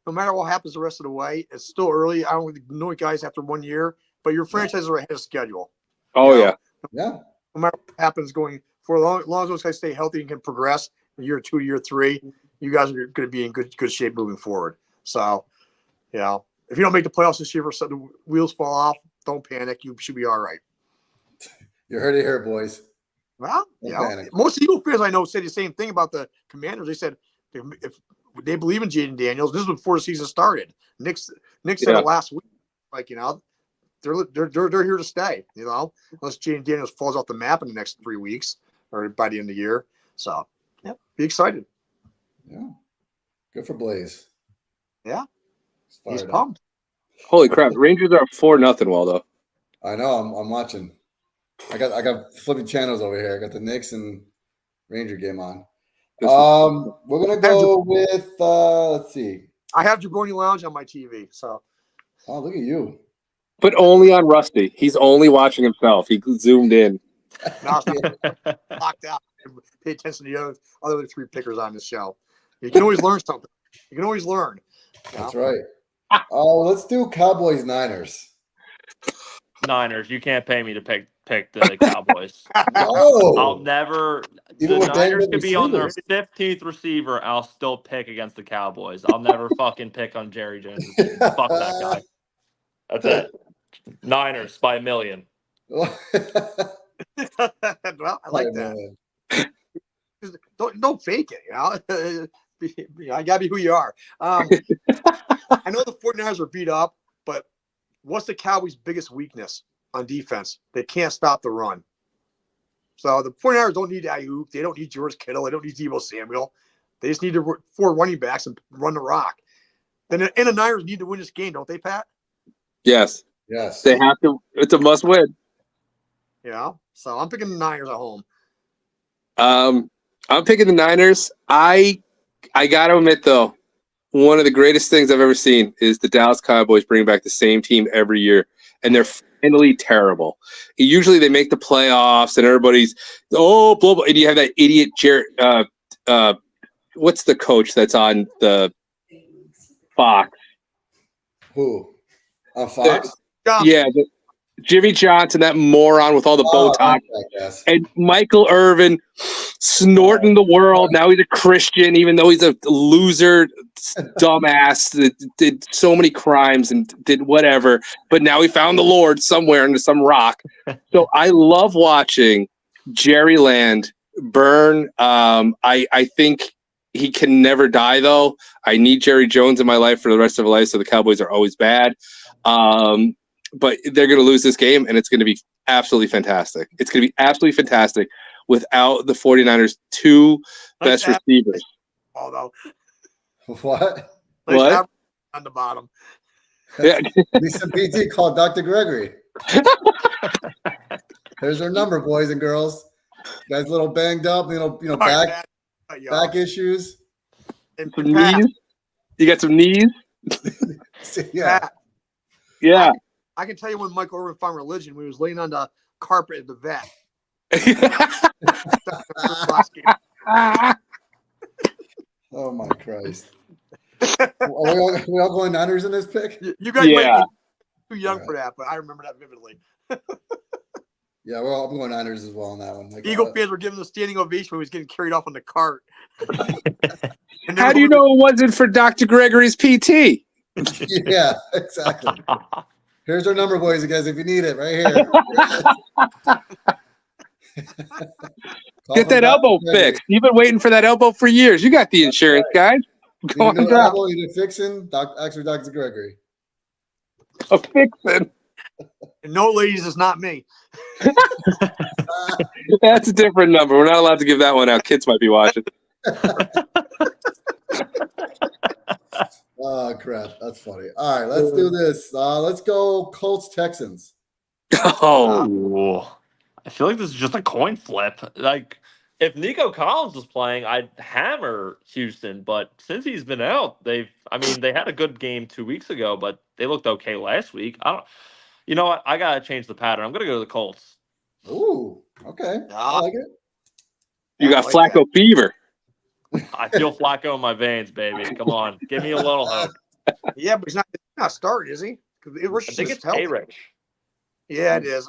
no matter what happens the rest of the way, it's still early. I don't know you guys after 1 year, but your franchises are ahead of schedule. Oh, Yeah. No matter what happens going for as long as those guys stay healthy and can progress in year 2, year 3, you guys are going to be in good shape moving forward. So, if you don't make the playoffs this year, or the wheels fall off, don't panic. You should be all right. You heard it here, boys. Well, most Eagle fans I know say the same thing about the Commanders. They said if they believe in Jaden Daniels, this was before the season started. Nick said it last week. Like, they're here to stay, unless Jaden Daniels falls off the map in the next 3 weeks or by the end of the year. So, be excited. Yeah. Good for Blaze. Yeah. He's pumped. Holy crap. Rangers are 4-0, Waldo. I know. I'm watching. I got flipping channels over here. I got the Knicks and Ranger game on. We're gonna go with let's see. I have Jabroni Lounge on my TV, so. Oh, look at you. But only on Rusty. He's only watching himself. He zoomed in. Locked out. Pay attention to the other 3 pickers on this show. You can always learn something. You can always learn. That's right. Let's do Cowboys Niners. Niners. You can't pay me to pick the Cowboys. No. I'll never. Even the with Niners Daniel could be on their receivers. 15th receiver. I'll still pick against the Cowboys. I'll never fucking pick on Jerry Jones. Fuck that guy. That's it. Niners by 1 million. Well, I like that. Don't fake it, I gotta be who you are. I know the 49ers are beat up, but what's the Cowboys' biggest weakness on defense? They can't stop the run. So the 49ers don't need Ayuk. They don't need George Kittle. They don't need Deebo Samuel. They just need 4 running backs and run the rock. And the Niners need to win this game, don't they, Pat? Yes. Yes. They have to. It's a must win. So I'm picking the Niners at home. I'm picking the Niners. I got to admit, though, one of the greatest things I've ever seen is the Dallas Cowboys bring back the same team every year, and they're finally terrible. Usually they make the playoffs, and everybody's, blah, blah, and you have that idiot Jared. What's the coach that's on the Fox? Who? On Fox? Yeah, Jimmy Johnson, that moron with all the Botox, and Michael Irvin snorting the world. Now he's a Christian, even though he's a loser, dumbass that did so many crimes and did whatever. But now he found the Lord somewhere under some rock. So I love watching Jerry Land burn. I think he can never die, though. I need Jerry Jones in my life for the rest of my life, so the Cowboys are always bad. But they're going to lose this game, and it's going to be absolutely fantastic. It's going to be absolutely fantastic without the 49ers' 2 best receivers. Although, what? What? On the bottom. Yeah. Lisa BT called Dr. Gregory. There's her number, boys and girls. You guys a little banged up, back issues. And Some knees? You got some knees? Yeah. Yeah. I can tell you when Michael Irvin found religion when he was laying on the carpet at the vet. Oh my Christ! Are we all going Niners in this pick? You guys might be too young for that, but I remember that vividly. Yeah, I'm going Niners as well on that one. Eagle fans were giving the standing ovation when he was getting carried off on the cart. How do you know it wasn't for Dr. Gregory's PT? Yeah, exactly. Here's our number, boys and guys, if you need it, right here. Get that elbow fixed. You've been waiting for that elbow for years. You got the insurance, guys. Go on down. Elbow, you need fixing. Actually, Dr. Gregory. A fixing. And no, ladies, it's not me. That's a different number. We're not allowed to give that one out. Kids might be watching. Oh crap, that's funny. All right, let's do this. Let's go Colts Texans. Oh, Ooh. I feel like this is just a coin flip. Like, if Nico Collins was playing, I'd hammer Houston. But since he's been out, they had a good game 2 weeks ago, but they looked okay last week. I don't. You know what? I gotta change the pattern. I'm gonna go to the Colts. Ooh, okay. I like it. you got like Flacco fever. I feel Flacco in my veins, baby. Come on, give me a little hope. Yeah, but he's not starting, is he? Because I think it's pay rich. Yeah, it is.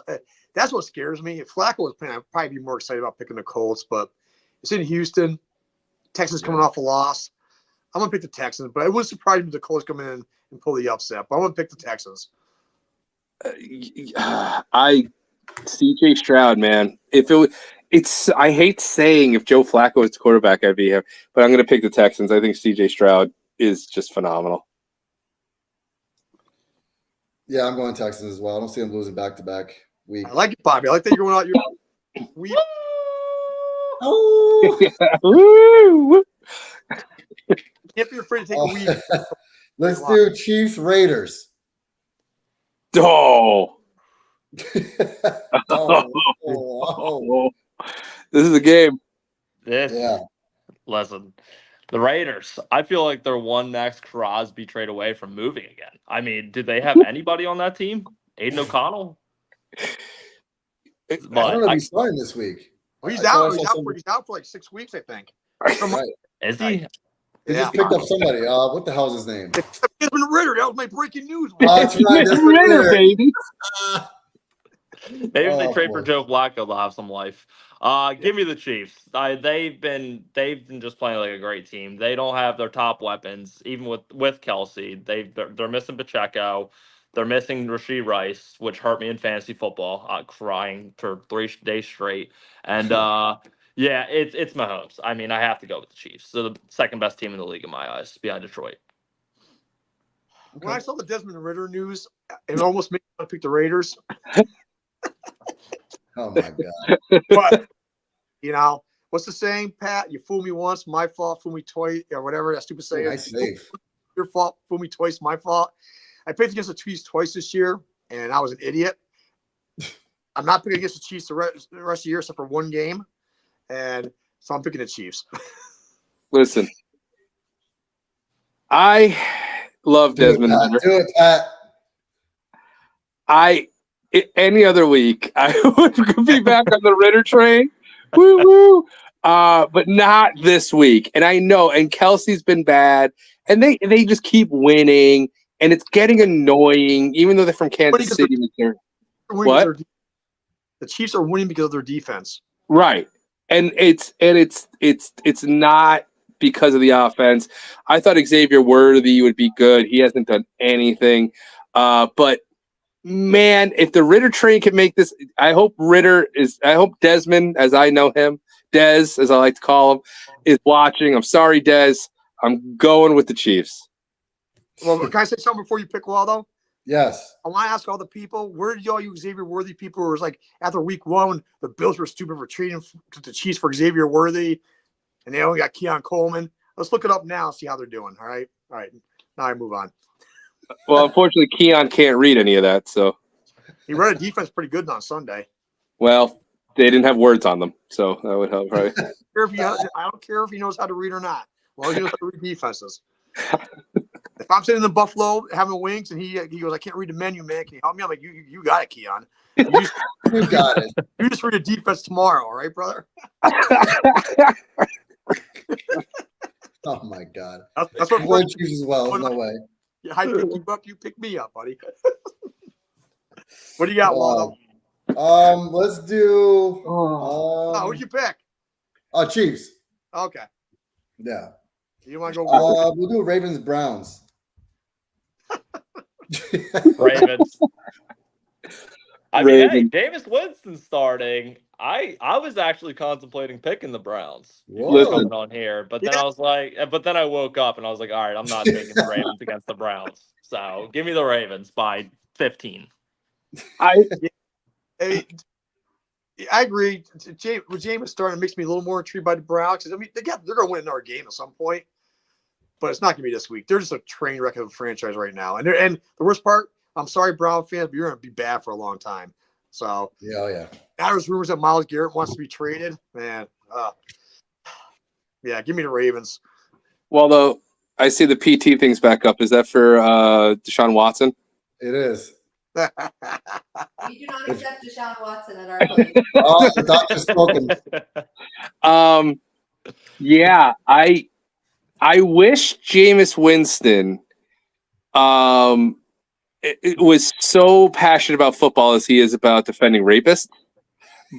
That's what scares me. If Flacco was playing, I'd probably be more excited about picking the Colts, but it's in Houston. Texans coming off a loss. I'm going to pick the Texans, but it wouldn't surprise me if the Colts come in and pull the upset, but I'm going to pick the Texans. CJ Stroud, man. I hate saying if Joe Flacco was the quarterback, I'd be here, but I'm going to pick the Texans. I think CJ Stroud is just phenomenal. Yeah, I'm going Texans as well. I don't see them losing back-to-back week. I like it, Bobby. I like that you're going out your week. Oh, Woo! Can't be afraid to take a week. let's do Chiefs Raiders. Oh. Oh. This is a game. Listen, the Raiders, I feel like they're one Max Crosby trade away from moving again. I mean, did they have anybody on that team? Aiden O'Connell? I don't know if he's starting this week. Well, he's out. He's out for like 6 weeks, I think. Right. Is he? They just picked up somebody. What the hell is his name? Desmond Ritter. That was my breaking news. That's right. Desmond Ritter, baby. Maybe if they trade for Joe Flacco, they'll have some life. Give me the Chiefs. They've been just playing like a great team. They don't have their top weapons, even with Kelsey. They're missing Pacheco. They're missing Rashee Rice, which hurt me in fantasy football, crying for 3 days straight. And yeah, it's Mahomes. I mean, I have to go with the Chiefs. They're the second best team in the league in my eyes, behind Detroit. When I saw the Desmond Ritter news, it almost made me want to pick the Raiders. Oh my god! But what's the saying, Pat? You fool me once, my fault. Fool me twice, or whatever that stupid saying. Nice save. Your fault. Fool me twice, my fault. I picked against the Chiefs twice this year, and I was an idiot. I'm not picking against the Chiefs the rest of the year, except for one game, and so I'm picking the Chiefs. Listen, I love Desmond Ritter. Do it, Pat. Any other week, I would be back on the Ritter train. Woo woo. But not this week. And I know, and Kelsey's been bad, and they just keep winning, and it's getting annoying, even though they're from Kansas City. What? The Chiefs are winning because of their defense. Right. And it's not because of the offense. I thought Xavier Worthy would be good. He hasn't done anything. But man, if the Ritter train can make this, I hope Desmond, as I know him, Dez, as I like to call him, is watching. I'm sorry, Dez. I'm going with the Chiefs. Well, can I say something before you pick Waldo? Yes. I want to ask all the people, where did all you Xavier Worthy people who was like after week 1, the Bills were stupid for trading the Chiefs for Xavier Worthy, and they only got Keon Coleman. Let's look it up now and see how they're doing. All right. Now I move on. Well, unfortunately, Keon can't read any of that, so he read a defense pretty good on Sunday. Well, they didn't have words on them, so that would help, right? I don't care if he knows how to read or not. Well, he knows how to read defenses. If I'm sitting in Buffalo having wings and he goes, I can't read the menu, man. Can you help me? I'm like, you got it, Keon. You got it. You just read a defense tomorrow, all right, brother? Oh my god. That's what one Chiefs as well. No way. I pick you up, you pick me up, buddy. What do you got, Waldo? Let's do. Who'd you pick? Chiefs. Okay. Yeah. You want to go? We'll do Ravens Browns. Ravens. I mean, hey, Jameis Winston starting. I was actually contemplating picking the Browns. Coming on here, but then I was like, then I woke up and I was like, all right, I'm not taking the Ravens against the Browns. So give me the Ravens by 15. I agree. With Jameis starting, it makes me a little more intrigued by the Browns because I mean they're going to win another game at some point. but it's not going to be this week. They're just a train wreck of a franchise right now. And the worst part, I'm sorry, Brown fans, but you're going to be bad for a long time. So yeah. now there's rumors that Myles Garrett wants to be traded. Man, yeah, give me the Ravens. Well, though, I see the PT thing's back up. Is that for Deshaun Watson? It is. We do not accept Deshaun Watson at our place. Oh, the doctor's spoken. Yeah, I wish Jameis Winston it was so passionate about football as he is about defending rapists.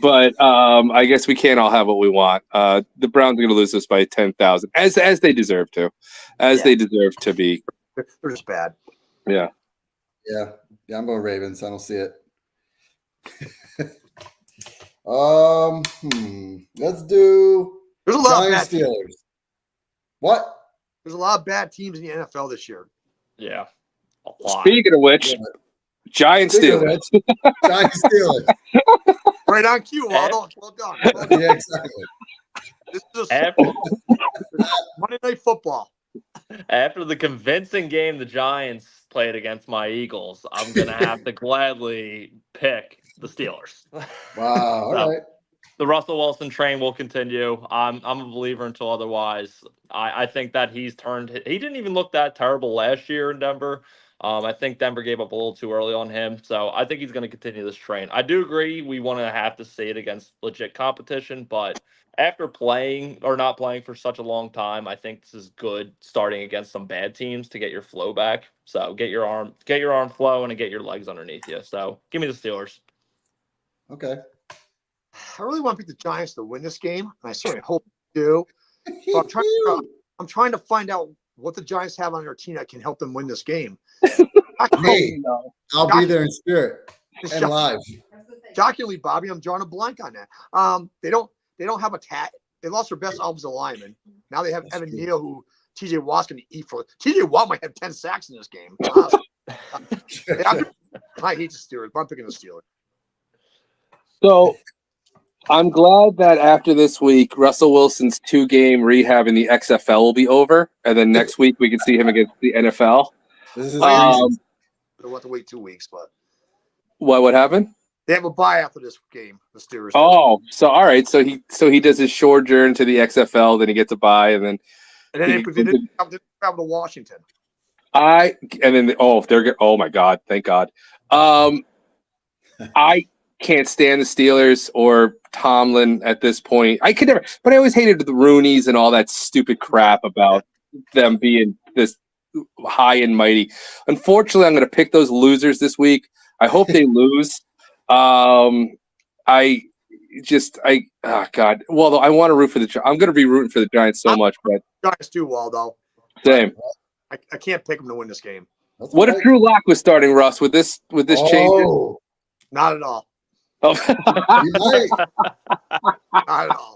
But I guess we can't all have what we want. The Browns are going to lose this by 10,000, as they deserve to, they deserve to be. They're just bad. Yeah. I'm going Ravens. I don't see it. Let's do. There's a lot Giants of bad Steelers. teams. What? There's a lot of bad teams in the NFL this year. Yeah. A lot. Speaking of which, Giants Steelers. Giants Steelers. Right on cue, Waldo. Well done. Well done. Yeah, exactly. This is After, Monday Night Football. after the convincing game the Giants played against my Eagles, I'm going to have to gladly pick the Steelers. Wow. All right. The Russell Wilson train will continue. I'm a believer until otherwise. I think that he didn't even look that terrible last year in Denver. I think Denver gave up a little too early on him. So I think he's going to continue this train. I do agree we want to have to see it against legit competition, but after playing or not playing for such a long time, I think this is good starting against some bad teams to get your flow back. So get your arm flow and get your legs underneath you. So give me the Steelers. Okay. I really want to pick the Giants to win this game, and I certainly hope they do. But I'm trying to find out what the Giants have on their team that can help them win this game. Hey, I'll be there in spirit and live. Shockingly, Bobby, I'm drawing a blank on that. They don't have a tat. They lost their best offensive lineman. Now they have Evan Neal, who TJ Watt's going to eat for. TJ Watt might have 10 sacks in this game. I hate the Steelers, but I'm picking the Steelers. So I'm glad that after this week, Russell Wilson's 2-game rehab in the XFL will be over, and then next week we can see him against the NFL. This is They'll have to wait 2 weeks, but what happened? they have a bye after this game. The Steelers. Oh, so all right, so he does his short journey to the XFL, then he gets a bye, and then they didn't travel to Washington. Oh my God, thank God. I can't stand the Steelers or Tomlin at this point. I could never, but I always hated the Rooneys and all that stupid crap about them being this high and mighty. Unfortunately, I'm going to pick those losers this week. I hope they lose. Oh God. Well, though, I want to root for I'm going to be rooting for the Giants so much, but Giants too, Waldo. same. I can't pick them to win this game. What if Drew Lock was starting, Russ, with this change? Not at all. Oh. Not at all.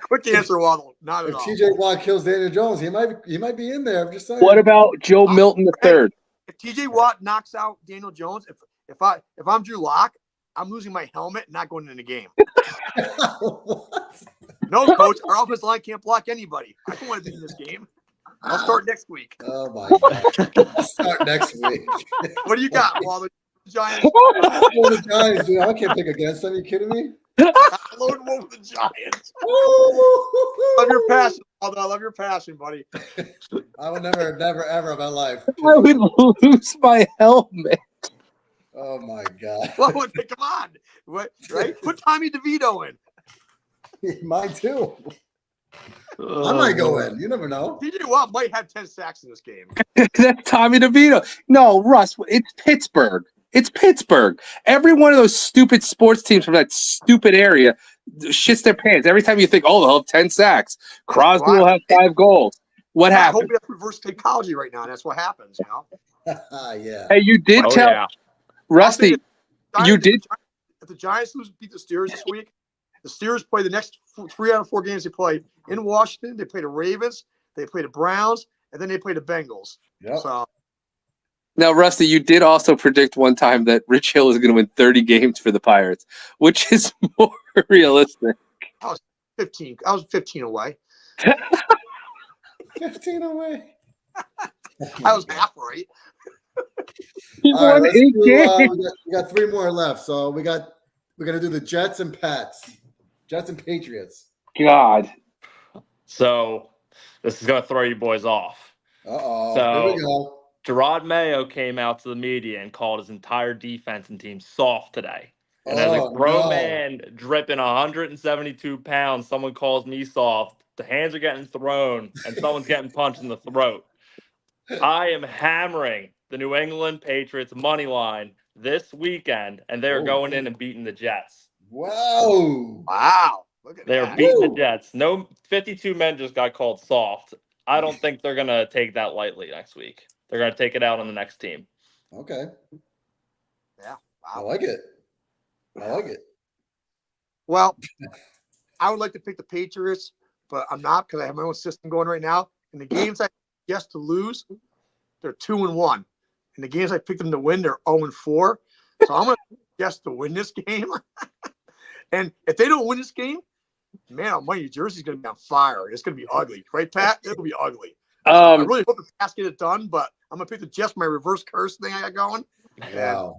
Quick answer, Waldo. Not at If all. TJ Watt kills Daniel Jones, he might be in there. I'm just saying. What about Joe Milton III? If TJ Watt knocks out Daniel Jones, if I'm Drew Lock, I'm losing my helmet and not going in the game. What? No, coach, our offensive line can't block anybody. I don't want to be in this game. I'll start next week. Oh my God! I'll start next week. What do you got, Waldo? Giants. Oh, the Giants, dude. I can't pick against them. Are you kidding me? Lone wolf with the Giants. Love your passion, Waldo. I love your passion, buddy. I will never, ever in my life. I would lose my helmet. Oh my God! Well, come on, what? Right? Put Tommy DeVito in. Mine too. I might go in. You never know. TJ Watt might have 10 sacks in this game. That's Tommy DeVito. No, Russ, it's Pittsburgh. It's Pittsburgh. Every one of those stupid sports teams from that stupid area shits their pants. Every time you think, oh, they'll have 10 sacks. Crosby will have 5 goals. What I happened? hope we have reverse psychology right now. That's what happens, you know? Yeah. Hey, you did tell Rusty, you did. If the Giants beat the Steelers this week, the Steelers play the next 3 out of 4 games they play in Washington. They play the Ravens, they play the Browns, and then they play the Bengals. Yep. So Now, Rusty, you did also predict one time that Rich Hill is going to win 30 games for the Pirates, which is more realistic. I was 15 away. 15 away. I was half right. He All right, won let's 8 do, games. we got 3 more left. So we're gonna do the Jets and Pats. Jets and Patriots. God. So this is going to throw you boys off. Uh-oh. Here we go. Gerard Mayo came out to the media and called his entire defense and team soft today. And as a grown man dripping 172 pounds, someone calls me soft. The hands are getting thrown and someone's getting punched in the throat. I am hammering the New England Patriots money line this weekend, and they're going in and beating the Jets. Whoa. Wow. Look at They are that. beating the Jets. No, 52 men just got called soft. I don't think they're going to take that lightly next week. They're going to take it out on the next team. Okay. Yeah. I Wow. like it. I like it. Well, I would like to pick the Patriots, but I'm not because I have my own system going right now. In the games I guess to lose, they're 2-1. In the games I picked them to win, they're 0-4. So I'm gonna guess to win this game. And if they don't win this game, man, my New Jersey's gonna be on fire. It's gonna be ugly, right, Pat? It'll be ugly. So I really hope the Pats get it done, but I'm gonna pick the Jets. My reverse curse thing I got going. Wow.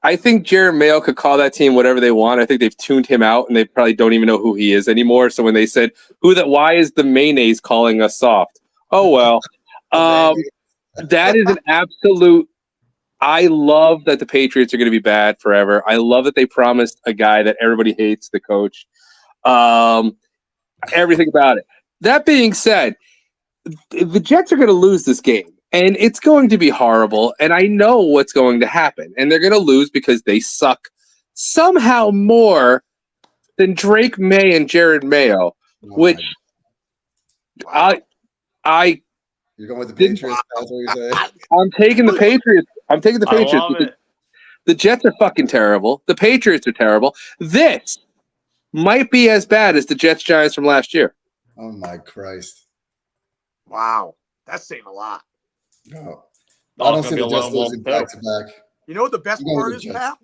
I think Jared Mayo could call that team whatever they want. I think they've tuned him out, and they probably don't even know who he is anymore. So when they said, why is the mayonnaise calling us soft? Oh, well. That is an absolute – I love that the Patriots are going to be bad forever. I love that they promised a guy that everybody hates, the coach. Everything about it. That being said, the Jets are going to lose this game. And it's going to be horrible, and I know what's going to happen. And they're going to lose because they suck somehow more than Drake May and Jared Mayo, which Wow. You're going with the Patriots? That's what you're saying? I'm taking the Patriots. I'm taking the Patriots. I love it. The Jets are fucking terrible. The Patriots are terrible. This might be as bad as the Jets-Giants from last year. Oh, my Christ. Wow. That's saying a lot. No. I don't see the Jets losing back to back. You know what the best part is, Pat?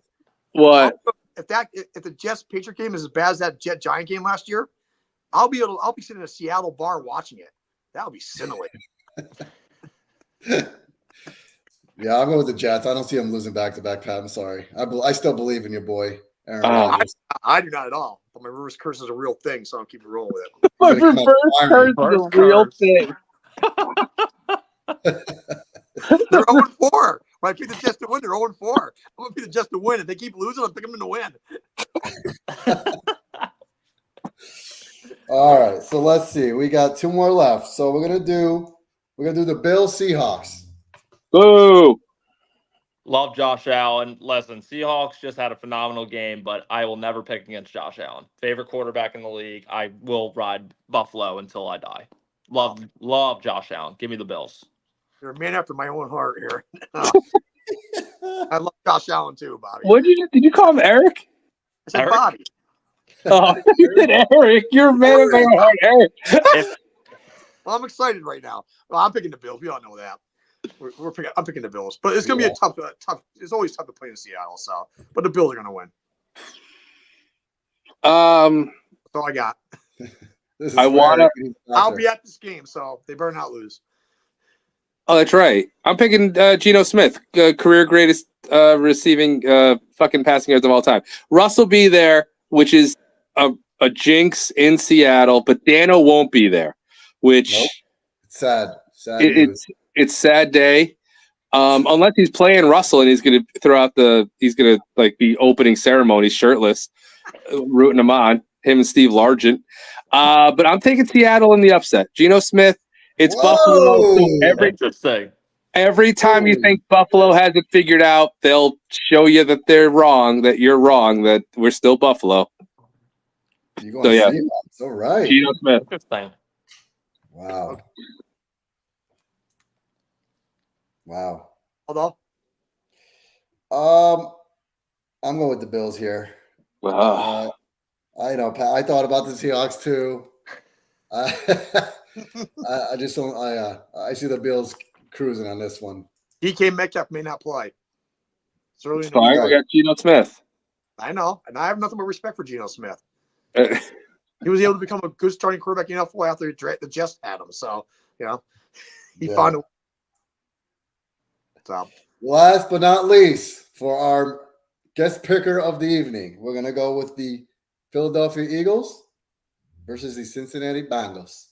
What? If the Jets Patriot game is as bad as that Jet Giant game last year, I'll be sitting in a Seattle bar watching it. That'll be scintillating. Yeah, I'll go with the Jets. I don't see them losing back to back, Pat. I'm sorry. I still believe in your boy, Aaron Rodgers. I do not at all. But my reverse curse is a real thing, so I'll keep it rolling with it. My reverse curse is a real thing. They're 0-4. When I pick the Jets to win, they're 0-4. I'm going to pick the Jets to win. If they keep losing, I'll pick them to win. All right, so let's see. We got 2 more left. So we're gonna do the Bills Seahawks. Boo! Love Josh Allen. Listen, Seahawks just had a phenomenal game, but I will never pick against Josh Allen. Favorite quarterback in the league. I will ride Buffalo until I die. Love Josh Allen. Give me the Bills. You're a man after my own heart here. I love Josh Allen too, Bobby. What did you call him, Eric? I said Eric? Bobby. Oh, you said Eric. You're a man of my own heart, Eric. Well, I'm excited right now. Well, I'm picking the Bills. We all know that. I'm picking the Bills, but it's gonna be a tough. It's always tough to play in Seattle. So, but the Bills are gonna win. That's all I got. I'll be at this game, so they better not lose. Oh, that's right. I'm picking Geno Smith, career greatest receiving fucking passing yards of all time. Russ will be there, which is a jinx in Seattle, but Dano won't be there, which It's sad. It's sad day. Unless he's playing Russell and he's gonna be opening ceremonies shirtless, rooting him on, him and Steve Largent. But I'm taking Seattle in the upset. Geno Smith. It's Buffalo. So every time you think Buffalo has it figured out, they'll show you that they're wrong, that you're wrong, that we're still Buffalo. You're going to see that. All right. Geno Smith. Wow. Wow. Hold on. I'm going with the Bills here. Wow. I know, Pat. I thought about the Seahawks too. I just don't. I see the Bills cruising on this one. DK Metcalf may not play. It's fine. We got Geno Smith. I know, and I have nothing but respect for Geno Smith. He was able to become a good starting quarterback in NFL after the Jets had him. So, he found a. So, last but not least, for our guest picker of the evening, we're going to go with the Philadelphia Eagles versus the Cincinnati Bengals.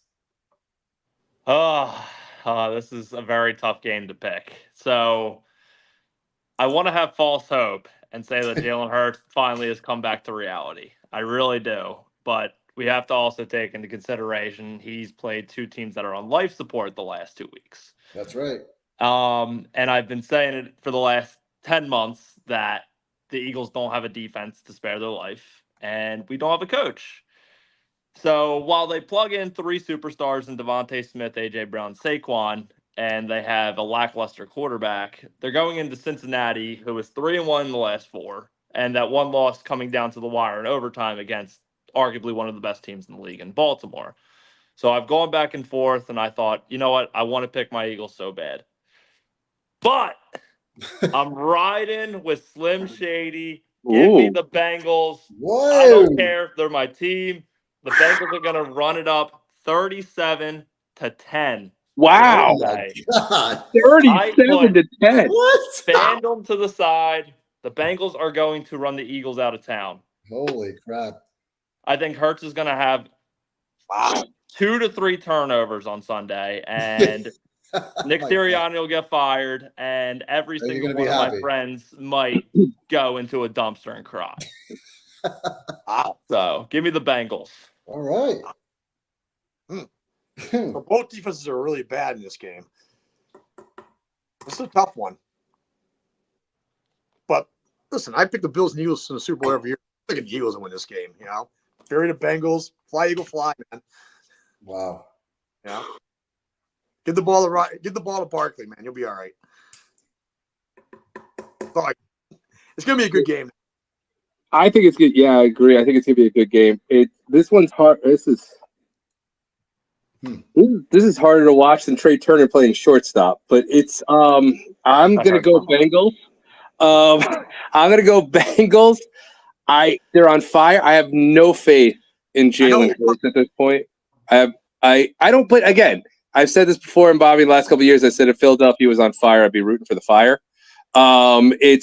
This is a very tough game to pick. So I want to have false hope and say that Jalen Hurts finally has come back to reality. I really do. But we have to also take into consideration he's played two teams that are on life support the last 2 weeks. That's right. And I've been saying it for the last 10 months that the Eagles don't have a defense to spare their life, and we don't have a coach. So while they plug in three superstars in Devontae Smith, A.J. Brown, Saquon, and they have a lackluster quarterback, they're going into Cincinnati, who is 3-1 in the last four, and that one loss coming down to the wire in overtime against arguably one of the best teams in the league in Baltimore. So I've gone back and forth, and I thought, you know what? I want to pick my Eagles so bad. But I'm riding with Slim Shady. Give me the Bengals. Whoa. I don't care. They're my team. The Bengals are going to run it up 37-10. Wow. Oh my God. 37-10. What? Fandom to the side. The Bengals are going to run the Eagles out of town. Holy crap. I think Hurts is going to have 2 to 3 turnovers on Sunday, and Nick Sirianni will get fired, and every single one of my friends might go into a dumpster and cry. So, give me the Bengals. All right. So both defenses are really bad in this game. This is a tough one. But listen, I pick the Bills and Eagles in the Super Bowl every year. I'm picking the Eagles to win this game, Bury the Bengals. Fly, Eagle, fly, man. Wow. Yeah. Give the ball to Barkley, man. You'll be all right. It's gonna be a good game. I think it's good. Yeah, I agree. I think it's gonna be a good game. This one's hard. This is harder to watch than Trey Turner playing shortstop. But it's I'm gonna go Bengals. I'm gonna go Bengals. They're on fire. I have no faith in Jalen Hurts at this point. I don't. But again, I've said this before, and Bobby, the last couple of years, I said if Philadelphia was on fire, I'd be rooting for the fire. They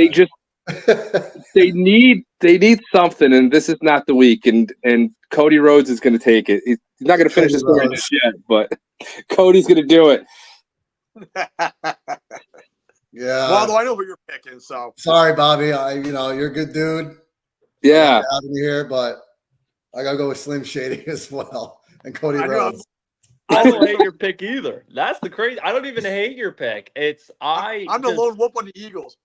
just they need something, and this is not the week. And Cody Rhodes is going to take it. He's not going to finish the story just yet, but Cody's going to do it. Yeah. Well, I know who you're picking, so sorry, Bobby. You're a good dude. Yeah. Having you here, but I gotta go with Slim Shady as well and Cody Rhodes. I don't hate your pick either. That's the crazy. I don't even hate your pick. I'm the lone wolf on the Eagles.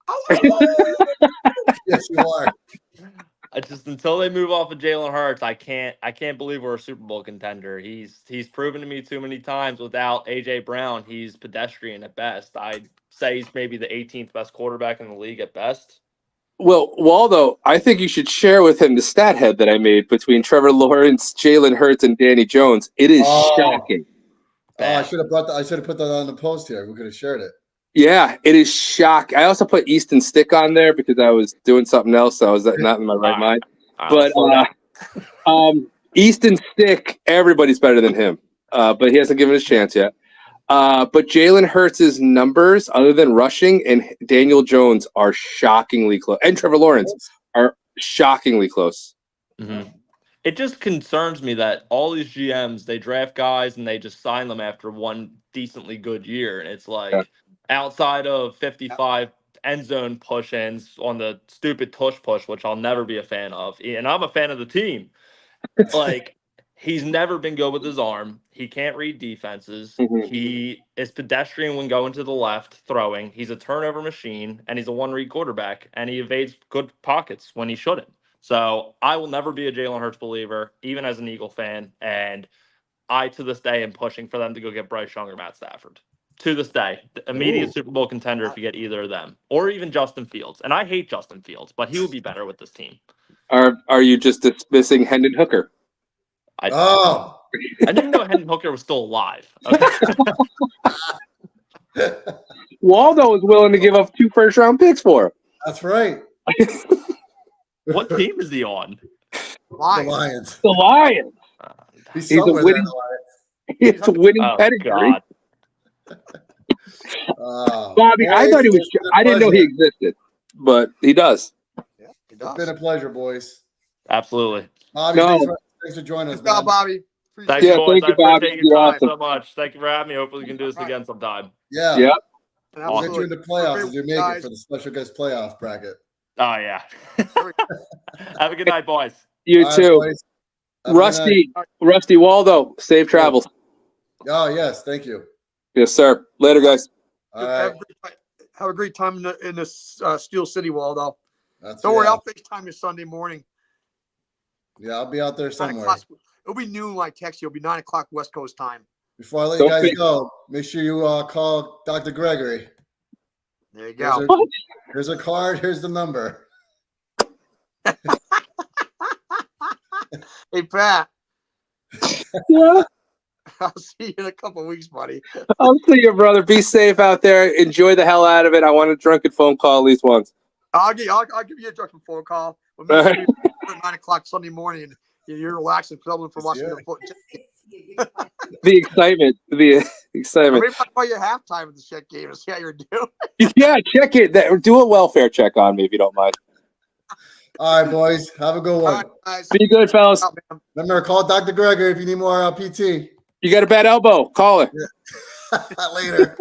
Yes, you are. Until they move off of Jalen Hurts, I can't believe we're a Super Bowl contender. He's proven to me too many times without AJ Brown, he's pedestrian at best. I'd say he's maybe the 18th best quarterback in the league at best. Well, Waldo, I think you should share with him the stat head that I made between Trevor Lawrence, Jalen Hurts, and Danny Jones. It is shocking. I should have put that on the post here. We could have shared it. Yeah, it is shocking. I also put Easton Stick on there because I was doing something else. So I was not in my right mind. But Easton Stick, everybody's better than him. But he hasn't given us a chance yet. But Jalen Hurts' numbers, other than rushing, and Daniel Jones are shockingly close. And Trevor Lawrence are shockingly close. Mm-hmm. It just concerns me that all these GMs, they draft guys and they just sign them after one decently good year. And it's like outside of 55 end zone push-ins on the stupid tush push, which I'll never be a fan of. And I'm a fan of the team. He's never been good with his arm. He can't read defenses. Mm-hmm. He is pedestrian when going to the left, throwing. He's a turnover machine, and he's a one-read quarterback, and he evades good pockets when he shouldn't. So I will never be a Jalen Hurts believer, even as an Eagle fan, and I, to this day, am pushing for them to go get Bryce Young or Matt Stafford. To this day, the immediate Super Bowl contender if you get either of them, or even Justin Fields. And I hate Justin Fields, but he would be better with this team. Are you just dismissing Hendon Hooker? I didn't know Hendon Hooker was still alive. Waldo was willing to give up 2 first-round picks for him. That's right. What team is he on? The Lions. Lions. The Lions. He's He's a somewhere there. winning- in the Lions. It's a winning Oh pedigree. God. Bobby, I boys, thought he was. it's been a I didn't know he pleasure. existed, but he does. Yeah, he It's does. been a pleasure, boys. Absolutely. Bobby, No. thanks for joining us, Good job, man. Bobby. Appreciate Thank Yeah, you, boys. thank you, I Bobby. appreciate your You're time awesome. so much. Thank you for having me. Hopefully, we can do this again sometime. Yeah. Yep. it. We'll get you Absolutely. into playoffs Great as you make guys. it for the special guest playoff bracket. Oh yeah. Have a good night, boys. You All right, too, boys. Have a good night. Rusty Waldo. Safe travels. Oh, yes. Thank you. Yes, sir. Later, guys. All right. Have a great time in the Steel City, Waldo. That's Don't worry, yeah. I'll FaceTime you Sunday morning. Yeah, I'll be out there 9 somewhere. o'clock. It'll be noon, like text you. It'll be 9 o'clock West Coast time. Before I let Don't you guys be- go, make sure you call Dr. Gregory. There you Here's go. her, here's her card. Here's the number. Hey, Pat. Yeah. I'll see you in a couple of weeks, buddy. I'll see you, brother. Be safe out there. Enjoy the hell out of it. I want a drunken phone call at least once. I'll give you a direct phone call. But All make right. sure you're at 9 o'clock Sunday morning and you're relaxing, filming for watching the foot. The excitement. The excitement. Maybe I'll call you halftime of the check game and see how you're doing. Yeah, check it. Do a welfare check on me if you don't mind. All right, boys. Have a good All one. right, guys. Be good, fellas. Out, man. Remember, call Dr. Gregory if you need more PT. You got a bad elbow. Call her. Later.